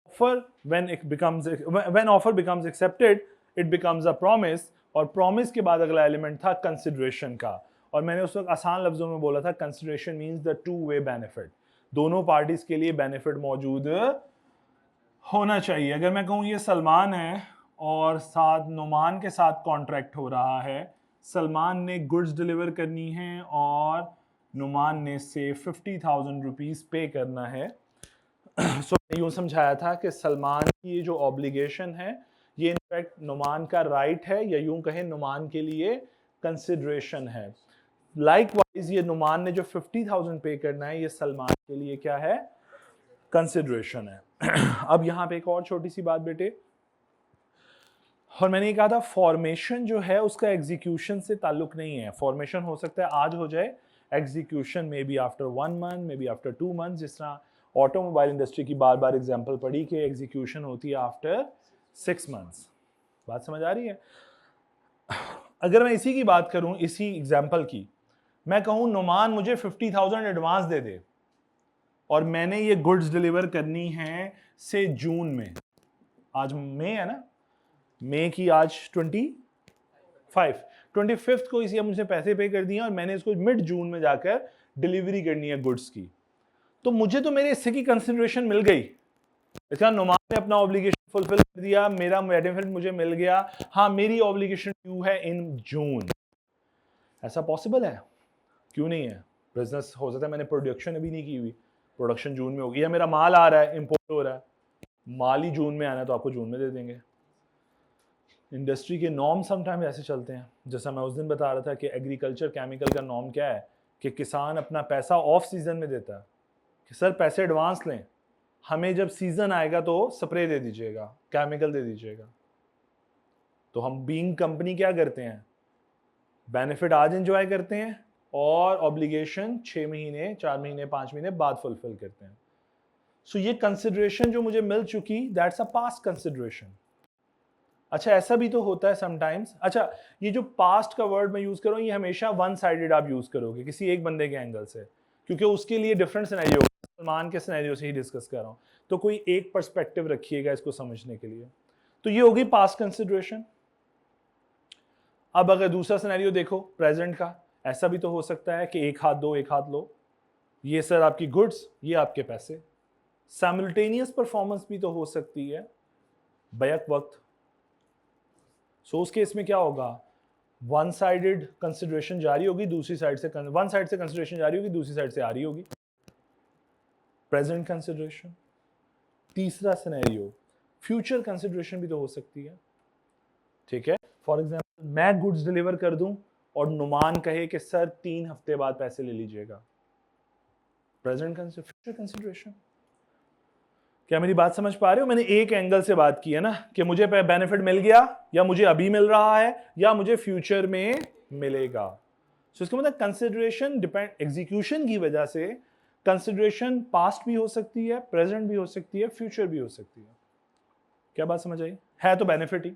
Offer when offer becomes accepted it becomes a promise, और प्रॉमिस के बाद अगला एलिमेंट था कंसिडरेशन का। और मैंने उस वक्त आसान लफ्जों में बोला था consideration means the two way benefit, दोनों पार्टीज के लिए बेनिफिट मौजूद होना चाहिए। अगर मैं कहूँ ये सलमान है और साथ नुमान के साथ कॉन्ट्रैक्ट हो रहा है, सलमान ने गुड्स डिलीवर करनी है और नुमान ने से 50,000 रुपीज पे करना है। सो यूं समझाया था कि सलमान की ये जो ऑब्लिगेशन है ये इनफैक्ट नुमान का राइट है, या यूं कहें नुमान के लिए कंसिडरेशन है। लाइकवाइज ये नुमान ने जो 50,000 पे करना है ये सलमान के लिए क्या है? कंसिडरेशन है। अब यहां पे एक और छोटी सी बात बेटे, और मैंने ये कहा था फॉर्मेशन जो है उसका एग्जीक्यूशन से ताल्लुक नहीं है। फॉर्मेशन हो सकता है आज हो जाए, execution may be after 1 month, may be after 2 month. जिस तरह ऑटोमोबाइल इंडस्ट्री की बार बार एग्जांपल पढ़ी कि एग्जीक्यूशन होती है आफ्टर 6 मंथ्स। बात समझ आ रही है? अगर मैं इसी की बात करूं, इसी एग्जांपल की, मैं कहूं नुमान मुझे 50,000 एडवांस दे दे और मैंने ये गुड्स डिलीवर करनी है से जून में। आज मई है ना, मई की आज 25 को इसी मुझे पैसे पे कर दिए और मैंने इसको मिड जून में जाकर डिलीवरी करनी है गुड्स की। तो मुझे तो मेरे हिस्से की कंसिडरेशन मिल गई, इसका नुमान ने अपना ऑब्लिगेशन फुलफिल कर दिया, मेरा बेनिफिट मुझे मिल गया। हाँ मेरी ऑब्लिगेशन ड्यू है इन जून। ऐसा पॉसिबल है? क्यों नहीं है? बिजनेस हो सकता है मैंने प्रोडक्शन अभी नहीं की हुई, प्रोडक्शन जून में होगी, या मेरा माल आ रहा है, इंपोर्ट हो रहा है, माल ही जून में आना है तो आपको जून में दे देंगे। इंडस्ट्री के नॉर्म समटाइम्स ऐसे चलते हैं। जैसा मैं उस दिन बता रहा था कि एग्रीकल्चर केमिकल का नॉर्म क्या है कि किसान अपना पैसा ऑफ सीजन में देता है कि सर पैसे एडवांस लें, हमें जब सीजन आएगा तो स्प्रे दे दीजिएगा, केमिकल दे दीजिएगा। तो हम बीइंग कंपनी क्या करते हैं, बेनिफिट आज एंजॉय करते हैं और ऑब्लिगेशन 6 महीने 4 महीने 5 महीने बाद फुलफिल करते हैं। सो ये कंसिडरेशन जो मुझे मिल चुकी, दैट्स अ पास्ट कंसिडरेशन। अच्छा ऐसा भी तो होता है समटाइम्स। अच्छा ये जो पास्ट का वर्ड मैं यूज कर रहा हूं ये हमेशा वन साइडेड आप यूज करोगे किसी एक बंदे के एंगल से, क्योंकि उसके लिए डिफरेंट सिनेरियो, सलमान के सिनेरियो से ही डिस्कस कर रहा हूं, तो कोई एक पर्सपेक्टिव रखिएगा इसको समझने के लिए। तो ये होगी पास्ट कंसिडरेशन। अब अगर दूसरा सिनेरियो देखो प्रेजेंट का, ऐसा भी तो हो सकता है कि एक हाथ दो एक हाथ लो, ये सर आपकी गुड्स, ये आपके पैसे। साइमल्टेनियस परफॉर्मेंस भी तो हो सकती है बैक वक्त। सो उस केस में क्या होगा, वन साइडेड कंसिडरेशन जारी होगी, दूसरी साइड से वन साइड से कंसिडरेशन जारी होगी, दूसरी साइड से आ रही होगी प्रेजेंट कंसिडरेशन। तीसरा सिनेरियो फ्यूचर कंसिडरेशन भी तो हो सकती है, ठीक है। फॉर एग्जांपल मैं गुड्स डिलीवर कर दूं और नुमान कहे कि सर 3 हफ्ते बाद पैसे ले लीजिएगा, प्रेजेंट फ्यूचर कंसिडरेशन। क्या मेरी बात समझ पा रहे हो? मैंने एक एंगल से बात की है ना कि मुझे बेनिफिट मिल गया, या मुझे अभी मिल रहा है, या मुझे फ्यूचर में मिलेगा। सो इसका मतलब कंसिडरेशन डिपेंड, एग्जीक्यूशन की वजह से कंसिडरेशन पास्ट भी हो सकती है, प्रेजेंट भी हो सकती है, फ्यूचर भी हो सकती है। क्या बात समझ आई? है तो बेनिफिट ही।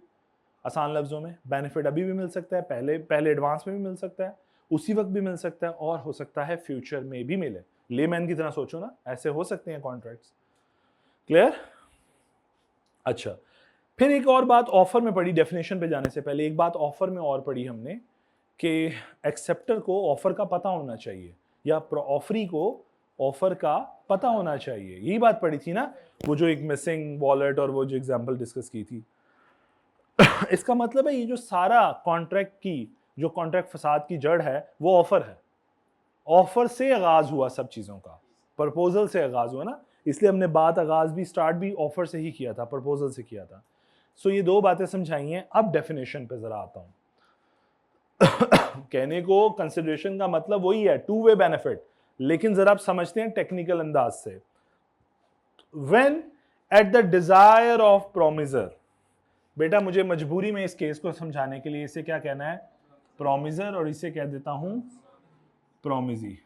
आसान लफ्जों में बेनिफिट अभी भी मिल सकता है, पहले एडवांस में भी मिल सकता है, उसी वक्त भी मिल सकता है, और हो सकता है फ्यूचर में भी मिले। लेमैन की तरह सोचो ना, ऐसे हो सकते हैं कॉन्ट्रैक्ट्स। क्लियर? अच्छा, फिर एक और बात ऑफर में पढ़ी, डेफिनेशन पे जाने से पहले एक बात ऑफर में और पढ़ी हमने कि एक्सेप्टर को ऑफर का पता होना चाहिए, या ऑफरी को ऑफर का पता होना चाहिए। यही बात पढ़ी थी ना, वो जो एक मिसिंग वॉलेट और वो जो एग्जांपल डिस्कस की थी। इसका मतलब है ये जो सारा कॉन्ट्रैक्ट की, जो कॉन्ट्रैक्ट फसाद की जड़ है वो ऑफर है। ऑफर से आगाज हुआ सब चीजों का, प्रपोजल से आगाज हुआ ना, इसलिए हमने बात आगाज भी स्टार्ट भी ऑफर से ही किया था, प्रपोजल से किया था। सो ये दो बातें समझाई हैं। अब डेफिनेशन पे जरा आता हूं। कहने को कंसिडरेशन का मतलब वही है, टू वे बेनिफिट, लेकिन जरा आप समझते हैं टेक्निकल अंदाज से। When at the desire of promisor, बेटा मुझे मजबूरी में इस केस को समझाने के लिए इसे क्या कहना है, प्रोमिजर, और इसे कह देता हूं प्रोमिजी।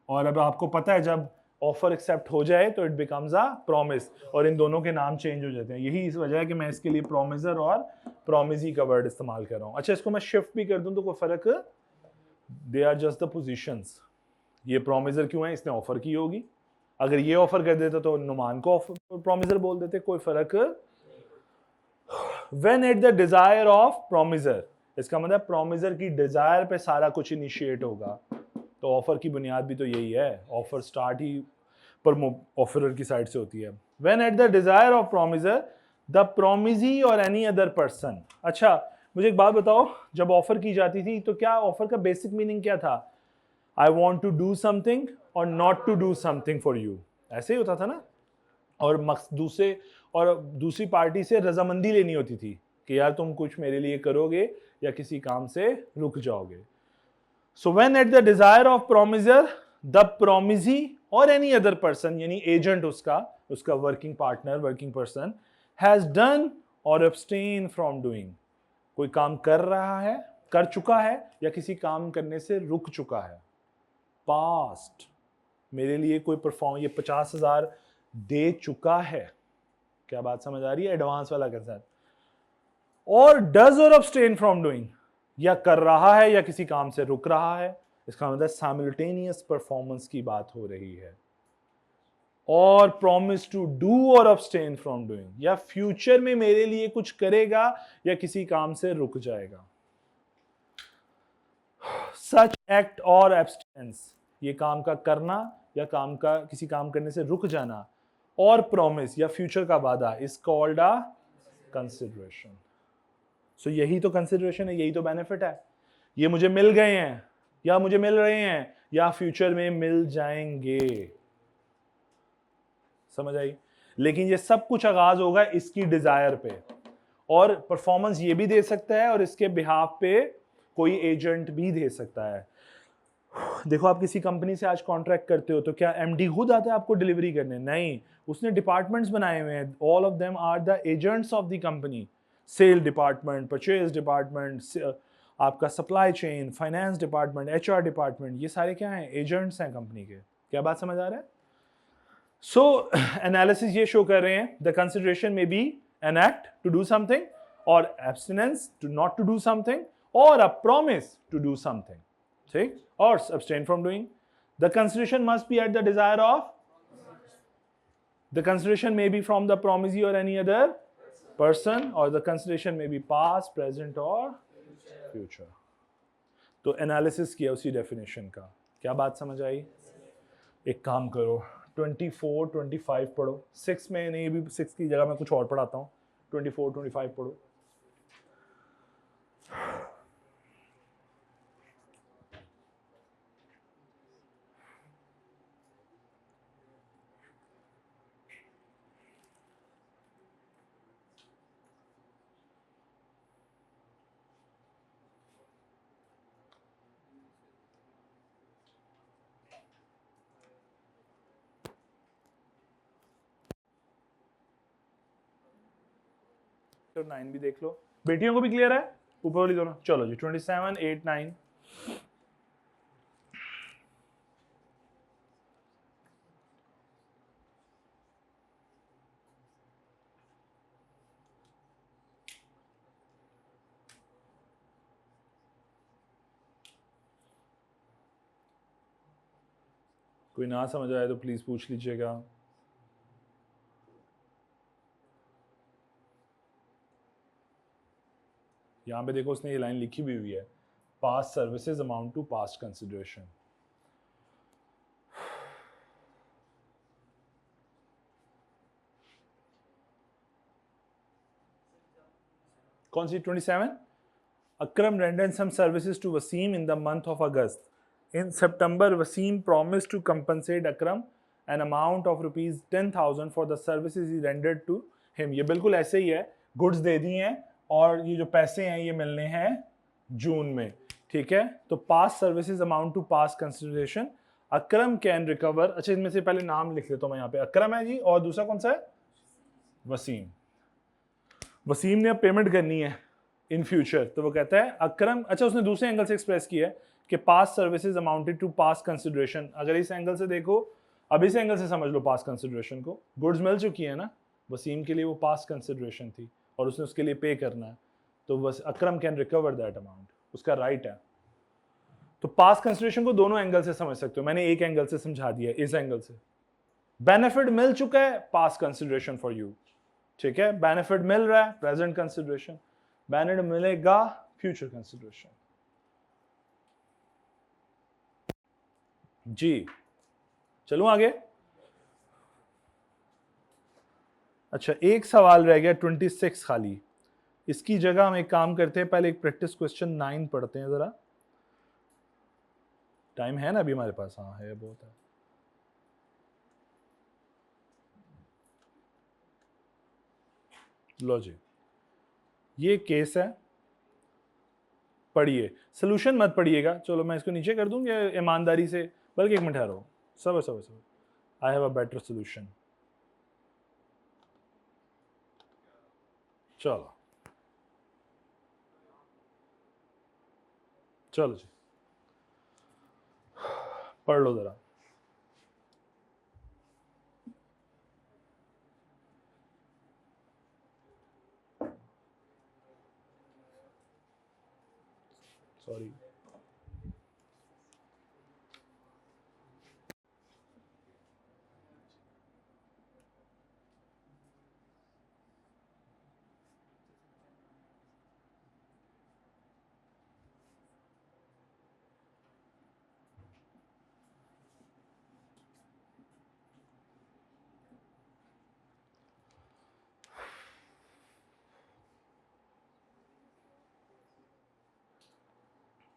और अब आपको पता है जब ऑफर एक्सेप्ट हो जाए तो इट बिकम्स अ प्रॉमिस, और इन दोनों के नाम चेंज हो जाते हैं। यही इस वजह है कि मैं इसके लिए प्रोमिजर और प्रोमिजी का वर्ड इस्तेमाल कर रहा हूं। अच्छा, इसको मैं शिफ्ट भी कर दूं तो कोई फर्क, they are just the positions. ये प्रोमिजर क्यों है, इसने ऑफर की होगी, अगर ये ऑफर कर देता तो नुमान को प्रोमिजर बोल देते, कोई फर्क। When at the desire of promisor, इसका मतलब प्रोमिजर की डिजायर पे सारा कुछ इनिशिएट होगा। तो ऑफर की बुनियाद भी तो यही है, ऑफर स्टार्ट ही पर ऑफरर की साइड से होती है। When at the desire of promisor the promisee और एनी अदर पर्सन। अच्छा, मुझे एक बात बताओ, जब ऑफर की जाती थी तो क्या ऑफर का बेसिक मीनिंग क्या था? I want to do something और not to do something for you, ऐसे ही होता था ना। और दूसरी पार्टी से रजामंदी लेनी होती थी कि यार तुम कुछ मेरे लिए करोगे या किसी काम से रुक जाओगे। So when at the desire of promisor the promisee और एनी अदर पर्सन, यानी एजेंट उसका working partner, working person, has done और अब्सटेन फ्रॉम डूइंग, कोई काम कर रहा है, कर चुका है, या किसी काम करने से रुक चुका है। पास्ट, मेरे लिए कोई परफॉर्म, ये 50,000 दे चुका है। क्या बात समझ आ रही है? एडवांस वाला कंसेप्ट। और डज और अब्सटेन फ्रॉम डूइंग, या कर रहा है या किसी काम से रुक रहा है। इसका मतलब साइमल्टेनियस परफॉर्मेंस की बात हो रही है। और प्रॉमिस टू डू और अब्सटेन फ्रॉम डूइंग, या फ्यूचर में मेरे लिए कुछ करेगा या किसी काम से रुक जाएगा। सच एक्ट और एब्सटेंस, ये काम का करना या काम का किसी काम करने से रुक जाना, और प्रॉमिस या फ्यूचर का वादा, इज कॉल्ड अ कंसिडरेशन। सो यही तो कंसिडरेशन है, यही तो बेनिफिट है। ये मुझे मिल गए हैं, या मुझे मिल रहे हैं, या फ्यूचर में मिल जाएंगे। समझ आई? लेकिन ये सब कुछ आगाज होगा इसकी डिजायर पे, और परफॉर्मेंस ये भी दे सकता है और इसके बिहाफ पे कोई एजेंट भी दे सकता है। देखो, आप किसी कंपनी से आज कॉन्ट्रैक्ट करते हो तो क्या एमडी खुद आता है आपको डिलीवरी करने? नहीं, उसने डिपार्टमेंट्स बनाए हुए हैं। All of them are the agents of the company. Sale department, purchase department, आपका supply chain, finance department, HR department, ये सारे क्या हैं? एजेंट्स हैं कंपनी के। क्या बात समझ आ रहा है? सो एनालिसिस ये शो कर रहे हैं, द कंसिडरेशन में be an act to do something, और abstinence to not to do something, और a promise to do something, ठीक, or abstain from doing. The consideration must be at the desire of, the consideration may be from the promisee or any other person, or the consideration may be past, present or future. तो एनालिसिस किया उसी डेफिनेशन का। क्या बात समझ आई? एक काम करो, 24, 25 पढ़ो। 6 में नहीं, भी 6 की जगह मैं कुछ और पढ़ाता हूँ। 24, 25 पढ़ो। तो 9 भी देख लो। बेटियों को भी क्लियर है? ऊपर वाली दोनों। चलो जी, 27, 8, 9। कोई ना समझ आए तो प्लीज़ पूछ लीजिएगा। यहाँ पे देखो उसने ये लाइन लिखी भी हुई है, past services amount to past consideration. कौन सी 27? Akram rendered some services to Wasim in the month of August. In September, Wasim promised to compensate Akram an amount of rupees 10,000 for the services he rendered to him. ये बिल्कुल ऐसे ही है, गुड्स दे दी हैं और ये जो पैसे हैं ये मिलने हैं जून में, ठीक है। तो past services amount to past consideration, Akram can recover. अच्छा, इनमें से पहले नाम लिख लेता हूँ मैं यहाँ पे, अकरम है जी और दूसरा कौन सा है? वसीम। वसीम ने अब पेमेंट करनी है इन फ्यूचर, तो वो कहता है अकरम, अच्छा उसने दूसरे एंगल से एक्सप्रेस किया है कि past services amounted to past consideration. अगर इस एंगल से देखो, अब इस एंगल से समझ लो पास्ट कंसिडरेशन को, गुड्स मिल चुकी है ना वसीम के लिए, वो पास्ट कंसिडरेशन थी और उसने उसके लिए पे करना है, तो बस अकरम कैन रिकवर दैट अमाउंट, उसका राइट है। तो पास्ट कंसिडरेशन को दोनों एंगल से समझ सकते हो, मैंने एक एंगल से समझा दिया, इस एंगल से। बेनिफिट मिल चुका है, पास्ट कंसिडरेशन फॉर यू, ठीक है। बेनिफिट मिल रहा है, प्रेजेंट कंसिडरेशन। बेनिफिट मिलेगा, फ्यूचर कंसिडरेशन। जी चलूं आगे। अच्छा, एक सवाल रह गया 26 खाली, इसकी जगह हम एक काम करते हैं, पहले एक प्रैक्टिस क्वेश्चन 9 पढ़ते हैं जरा। टाइम है ना अभी हमारे पास? हाँ है, बहुत है। लो जी, ये केस है, पढ़िए, सोल्यूशन मत पढ़िएगा, चलो मैं इसको नीचे कर दूंगा ईमानदारी से, बल्कि एक मिनट ठहरो, सबर सबर सबर, I have a better solution. चलो चलो जी, पढ़ लो जरा। सॉरी,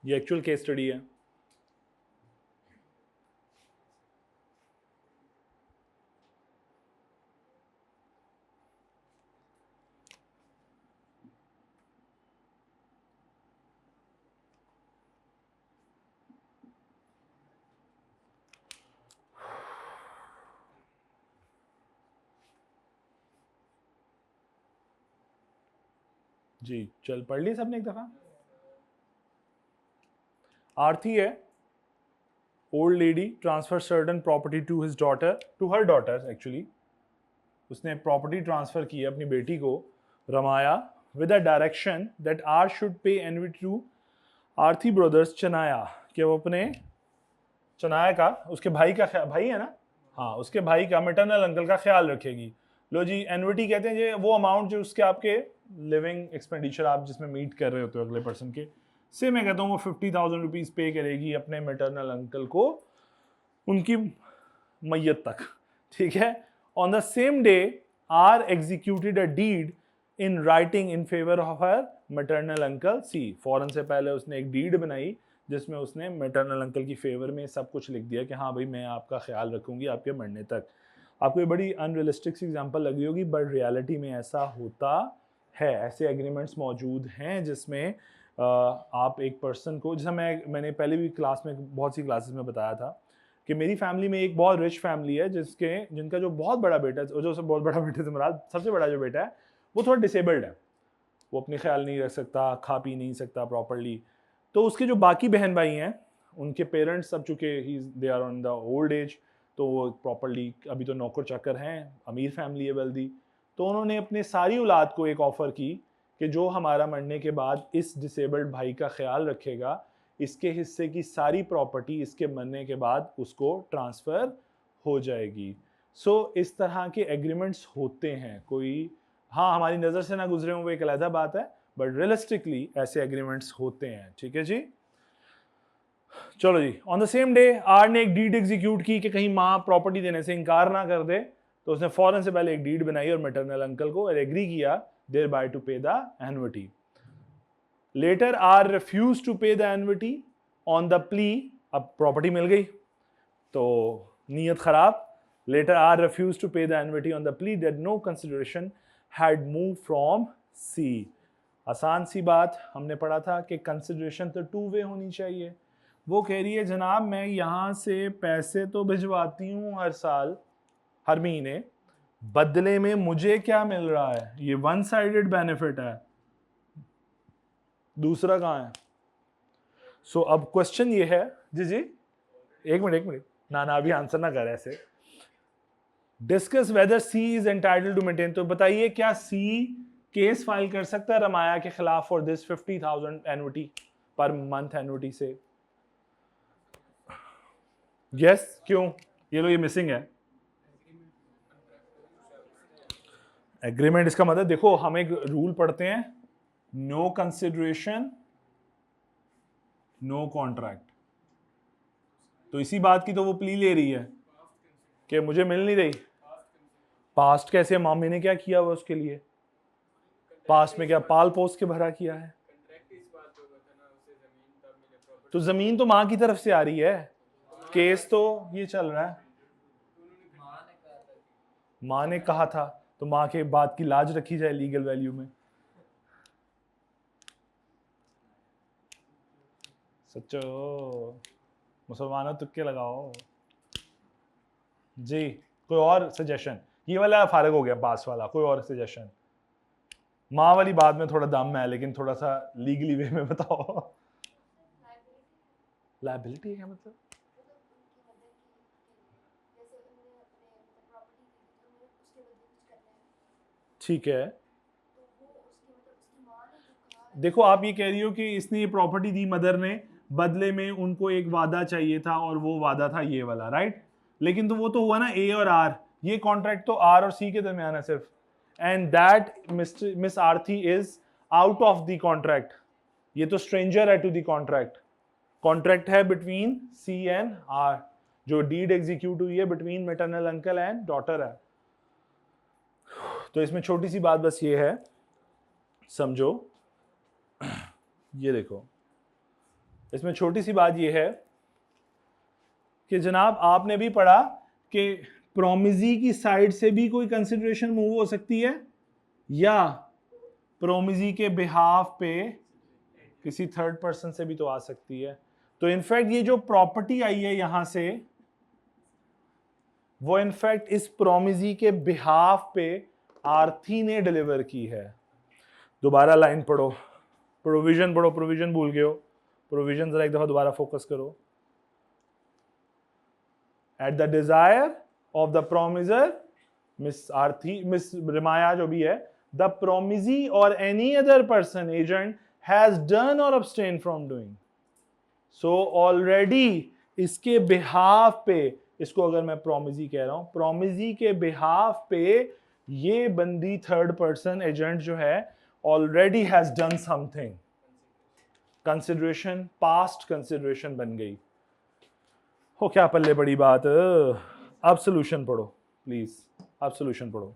ये एक्चुअल केस स्टडी है। जी चल, पढ़ ली सबने एक दफा। आरती है, old lady transfer certain property to his daughter, to her daughter actually, उसने प्रॉपर्टी ट्रांसफर की अपनी बेटी को, रमाया, with a direction that R should pay annuity to Aarti brothers चनाया, कि वो अपने चनाया का, उसके भाई का, भाई है ना, हाँ उसके भाई का, मैटरनल अंकल का ख्याल रखेगी। लो जी, एनविटी कहते हैं ये वो अमाउंट जो उसके आपके लिविंग एक्सपेंडिचर आप जिसमें मीट कर रहे होते हो अगले पर्सन के, से मैं कहता हूँ वो 50,000 रुपीज़ पे करेगी अपने मैटरनल अंकल को उनकी मैयत तक, ठीक है। On the same day R executed a deed in writing in favour of her maternal uncle C, फौरन से पहले उसने एक डीड बनाई जिसमें उसने मैटरनल अंकल की फेवर में सब कुछ लिख दिया कि हाँ भाई मैं आपका ख्याल रखूंगी आपके मरने तक। आपको ये बड़ी अनरियलिस्टिक सी एग्जांपल लग रही होगी, बट रियलिटी में ऐसा होता है, ऐसे एग्रीमेंट्स मौजूद हैं जिसमें आप एक पर्सन को, जैसा मैंने पहले भी क्लास में बहुत सी क्लासेस में बताया था कि मेरी फैमिली में एक बहुत रिच फैमिली है जिनका जो बहुत बड़ा बेटा है, जो बहुत बड़ा बेटे से मुराद सबसे बड़ा जो बेटा है वो थोड़ा डिसेबल्ड है, वो अपने ख्याल नहीं रख सकता, खा पी नहीं सकता प्रॉपरली। तो उसके जो बाकी बहन भाई हैं उनके पेरेंट्स सब चूँकि ही they are on the old age, तो वो प्रॉपरली अभी तो नौकर चाकर हैं, अमीर फैमिली है वेल्दी, तो उन्होंने अपने सारी औलाद को एक ऑफ़र की कि जो हमारा मरने के बाद इस डिसेबल्ड भाई का ख्याल रखेगा इसके हिस्से की सारी प्रॉपर्टी इसके मरने के बाद उसको ट्रांसफर हो जाएगी। सो इस तरह के एग्रीमेंट्स होते हैं। कोई हाँ हमारी नज़र से ना गुजरे हों वो एक अलग बात है, बट रियलिस्टिकली ऐसे एग्रीमेंट्स होते हैं। ठीक है जी, चलो जी। On the same day R ने एक डीड एग्जीक्यूट की कि कहीं माँ प्रॉपर्टी देने से इनकार ना कर दे, तो उसने फौरन से पहले एक डीड बनाई और मैटरनल अंकल को एग्री किया thereby to pay the annuity. Later R refuse to pay the annuity on the plea, अब प्रॉपर्टी मिल गई तो नीयत खराब। Later R refuse to pay the annuity on the plea that no consideration had move from C. आसान सी बात, हमने पढ़ा था कि कंसिडरेशन तो टू वे होनी चाहिए। वो कह रही है जनाब मैं यहाँ से पैसे तो भिजवाती हूँ हर साल हर महीने, बदले में मुझे क्या मिल रहा है? ये वन साइडेड बेनिफिट है, दूसरा कहाँ है? सो अब क्वेश्चन ये है जी जी एक मिनट ना अभी आंसर ना कर ऐसे। Discuss whether she is entitled to maintain, तो बताइए क्या सी केस फाइल कर सकता है रमाया के खिलाफ for this 50,000 annuity per month annuity से? यस क्यों? ये लो ये मिसिंग है एग्रीमेंट। इसका मतलब देखो हम एक रूल पढ़ते हैं, नो कंसिडरेशन नो कॉन्ट्रैक्ट। तो इसी बात की तो वो प्ली ले रही है कि मुझे मिल नहीं रही। पास्ट कैसे? मामी ने क्या किया हुआ उसके लिए? पास्ट में क्या पाल पोस के भरा किया है? तो जमीन तो माँ की तरफ से आ रही है, केस तो ये चल रहा है। माँ ने कहा था तो माँ के बात की लाज रखी जाए लीगल वैल्यू में। सच्चो मुसलमानों तुक्के लगाओ जी। कोई और सजेशन? ये वाला फारग हो गया पास वाला, कोई और सजेशन? माँ वाली बात में थोड़ा दम है लेकिन थोड़ा सा लीगली वे में बताओ। लायबिलिटी है मतलब? ठीक है, देखो आप ये कह रही हो कि इसने ये प्रॉपर्टी दी मदर ने, बदले में उनको एक वादा चाहिए था और वो वादा था ये वाला, राइट? लेकिन तो वो तो हुआ ना ए और आर, ये कॉन्ट्रैक्ट तो आर और सी के दरमियान है सिर्फ, and that miss Aarti is out of the contract. ये तो स्ट्रेंजर है टू द कॉन्ट्रैक्ट। कॉन्ट्रैक्ट है बिटवीन सी एंड आर, जो डीड एग्जीक्यूट हुई है between maternal uncle and daughter है। तो इसमें छोटी सी बात बस ये है, समझो ये देखो, इसमें छोटी सी बात ये है कि जनाब आपने भी पढ़ा कि प्रोमिजी की साइड से भी कोई कंसिडरेशन मूव हो सकती है या प्रोमिजी के बिहाफ पे किसी थर्ड पर्सन से भी तो आ सकती है। तो इनफैक्ट ये जो प्रॉपर्टी आई है यहां से, वो इनफैक्ट इस प्रोमिजी के बिहाफ पे आरती ने डिलीवर की है। दोबारा लाइन पढ़ो, प्रोविजन पढ़ो, प्रोविजन भूल गए हो, प्रोविजन जरा एक दफा दोबारा फोकस करो। At the desire of the promisor, miss Aarti, miss Rimaya जो भी है, द प्रोमिजी और any other person agent has done और abstain from doing. So already इसके बिहाफ पे, इसको अगर मैं प्रोमिजी कह रहा हूं, प्रोमिजी के बिहाफ पे ये बंदी थर्ड पर्सन एजेंट जो है already has done something. Consideration, past consideration बन गई हो। क्या पल्ले बड़ी बात। अब सॉल्यूशन पढ़ो प्लीज, अब सॉल्यूशन पढ़ो।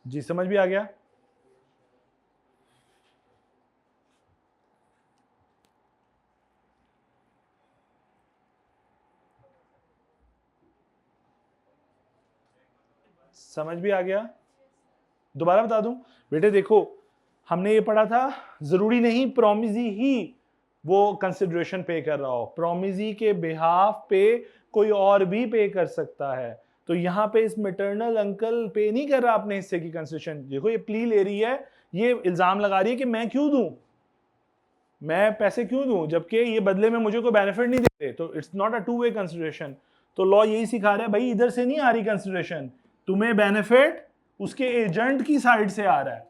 जी समझ भी आ गया? समझ भी आ गया? दोबारा बता दूं बेटे, देखो हमने ये पढ़ा था जरूरी नहीं प्रोमिजी ही वो कंसिडरेशन पे कर रहा हो, प्रोमिजी के बिहाफ पे कोई और भी पे कर सकता है। तो यहां पे इस मैटरनल अंकल पे नहीं कर रहा अपने हिस्से की कंसिडरेशन। देखो ये प्ली ले रही है, ये इल्जाम लगा रही है कि मैं क्यों दूं, मैं पैसे क्यों दूं जबकि ये बदले में मुझे कोई बेनिफिट नहीं देते? तो it's not a two way consideration. तो लॉ यही सिखा रहा है भाई, इधर से नहीं आ रही कंसिडरेशन, तुम्हें बेनिफिट उसके एजेंट की साइड से आ रहा है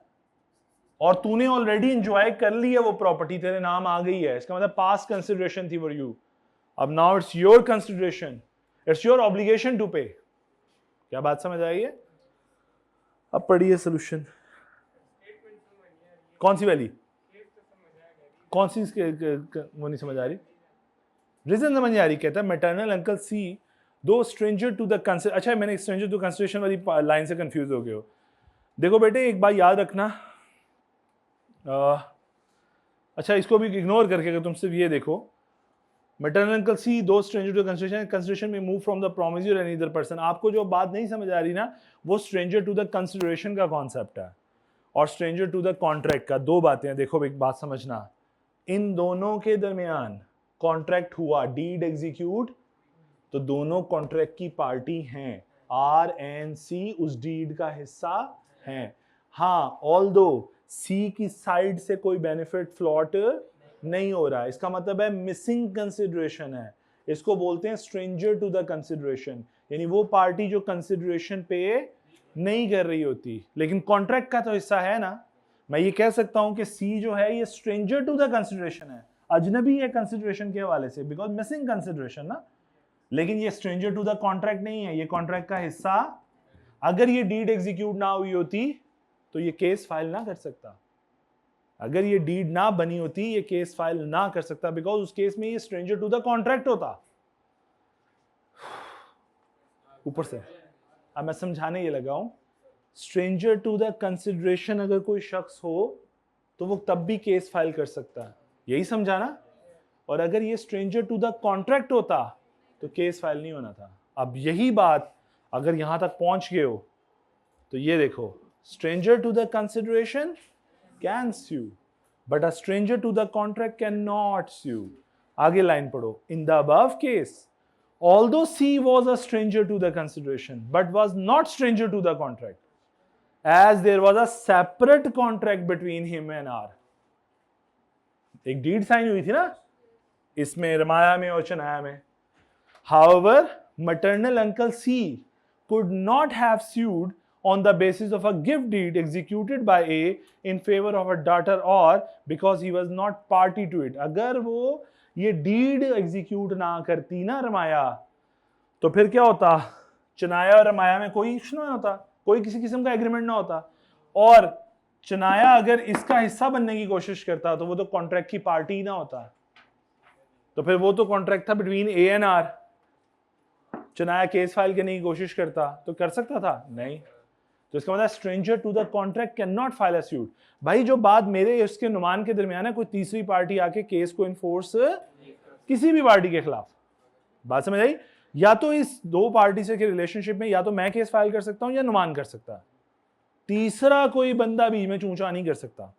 और तूने ऑलरेडी एंजॉय कर ली है वो प्रॉपर्टी, तेरे नाम आ गई है, इसका मतलब पास्ट कंसिडरेशन थी फॉर यू। अब now it's your consideration, it's your obligation to pay. क्या बात समझ आई है? अब पढ़िए सोल्यूशन। कौन सी वाली? कौन सी वो नहीं समझ आ रही? रीजन समझ आ रही? कहता है मैटरनल अंकल सी दो स्ट्रेंजर टू द कंसिडर। अच्छा, मैंने स्ट्रेंजर टू कंसिडरेशन वाली लाइन से कंफ्यूज हो गए हो। देखो बेटे एक बात याद रखना, अच्छा इसको भी इग्नोर करके अगर तुम सिर्फ ये देखो, मैटरनल अंकल सी दो स्ट्रेंजर टू कंसिडरेशन, कंसिडरेशन में move from the promisor and other person. आपको जो बात नहीं समझ आ रही ना, वो स्ट्रेंजर टू द कंसिडरेशन का कॉन्सेप्ट है और स्ट्रेंजर टू द कॉन्ट्रैक्ट का। दो बातें हैं, देखो एक बात समझना, इन दोनों के दरमियान कॉन्ट्रैक्ट हुआ, डीड एग्जीक्यूट, तो दोनों कॉन्ट्रैक्ट की पार्टी हैं, आर एंड सी उस डीड का हिस्सा हैं। हाँ, ऑल्दो सी की साइड से कोई बेनिफिट फ्लॉट नहीं हो रहा है, इसका मतलब है मिसिंग कंसिडरेशन है, इसको बोलते हैं स्ट्रेंजर टू द कंसिडरेशन, यानी वो पार्टी जो कंसिडरेशन पे नहीं कर रही होती लेकिन कॉन्ट्रैक्ट का तो हिस्सा है ना। मैं ये कह सकता हूं कि सी जो है ये स्ट्रेंजर टू द कंसिडरेशन है, अजनबी है कंसिडरेशन के हवाले से, बिकॉज मिसिंग कंसिडरेशन ना, लेकिन ये स्ट्रेंजर टू द कॉन्ट्रैक्ट नहीं है, ये कॉन्ट्रैक्ट का हिस्सा। अगर ये डीड एग्जीक्यूट ना हुई होती तो ये केस फाइल ना कर सकता, अगर ये डीड ना बनी होती ये केस फाइल ना कर सकता, बिकॉज उस केस में ये स्ट्रेंजर टू द कॉन्ट्रैक्ट होता। ऊपर से अब मैं समझाने ये लगा हूं, स्ट्रेंजर टू द कंसिडरेशन अगर कोई शख्स हो तो वो तब भी केस फाइल कर सकता है, यही समझाना। और अगर ये स्ट्रेंजर टू द कॉन्ट्रैक्ट होता तो केस फाइल नहीं होना था। अब यही बात अगर यहां तक पहुंच गए हो तो ये देखो, stranger to the consideration can sue but a stranger to the contract cannot sue। आगे लाइन पढ़ो, in the above case although C was a stranger to the consideration but was not stranger to the contract as there was a separate contract between him and R। एक डीड साइन हुई थी ना इसमें, रमाया में और चनाया में। However, maternal uncle C could not have sued on the basis of a gift deed executed by A in favor of a daughter or because he was not party to it। अगर वो ये डीड एग्जीक्यूट ना करती ना रमाया तो फिर क्या होता, चनाया और रमाया में कोई इश्यू ना होता, कोई किसी किस्म का एग्रीमेंट ना होता, और चनाया अगर इसका हिस्सा बनने की कोशिश करता तो वो तो कॉन्ट्रैक्ट की पार्टी ही ना होता, तो फिर वो तो कॉन्ट्रैक्ट था बिटवीन ए एंड आर। चनाया केस फाइल करने की कोशिश करता तो कर सकता था नहीं, तो इसका मतलब stranger to the contract can not file a suit. भाई जो बात मेरे उसके नुमान के दरमियान है, कोई तीसरी पार्टी आके केस को इन्फोर्स किसी भी पार्टी के खिलाफ, बात समझ आई? या तो इस दो पार्टी से के रिलेशनशिप में या तो मैं केस फाइल कर सकता हूं या नुमान कर सकता है, तीसरा कोई बंदा भी में चूंचा नहीं कर सकता।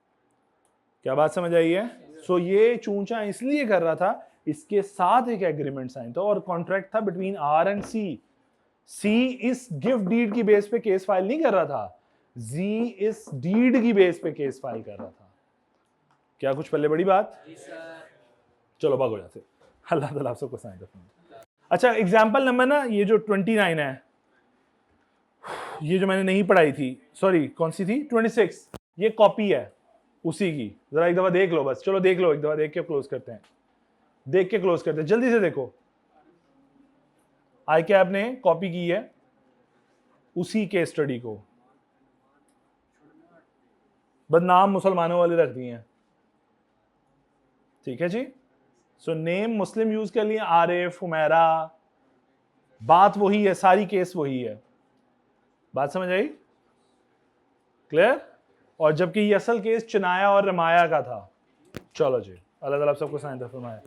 क्या बात समझ आई है? सो ये चूंचा इसलिए कर रहा था, इसके साथ एक एग्रीमेंट साइन था और कॉन्ट्रैक्ट था बिटवीन आर एंड सी। सी इस गिफ्ट डीड की बेस पे केस फाइल नहीं कर रहा था, जी इस डीड की बेस पे केस फाइल कर रहा था। क्या कुछ पहले बड़ी बात? चलो भाग हो जाते, अल्लाह ताला आप सबको साइन रखना। अच्छा एग्जाम्पल नंबर ना ये जो 29 है, ये जो मैंने नहीं पढ़ाई थी, सॉरी कौन सी थी, 26, ये कॉपी है उसी की, जरा एक दफा देख लो बस, चलो देख लो एक दफा, देख के क्लोज करते हैं, देख के क्लोज करते हैं, जल्दी से देखो। आई कैब ने कॉपी की है उसी केस स्टडी को, बदनाम मुसलमानों वाले रख दिए हैं, ठीक है जी। सो नेम मुस्लिम यूज कर लिए, आरिफ, हुमैरा, बात वही है, सारी केस वही है, बात समझ आई? क्लियर? और जबकि ये असल केस चनाया और रमाया का था। चलो जी, अल्लाह ताला सबको साइन फरमाए।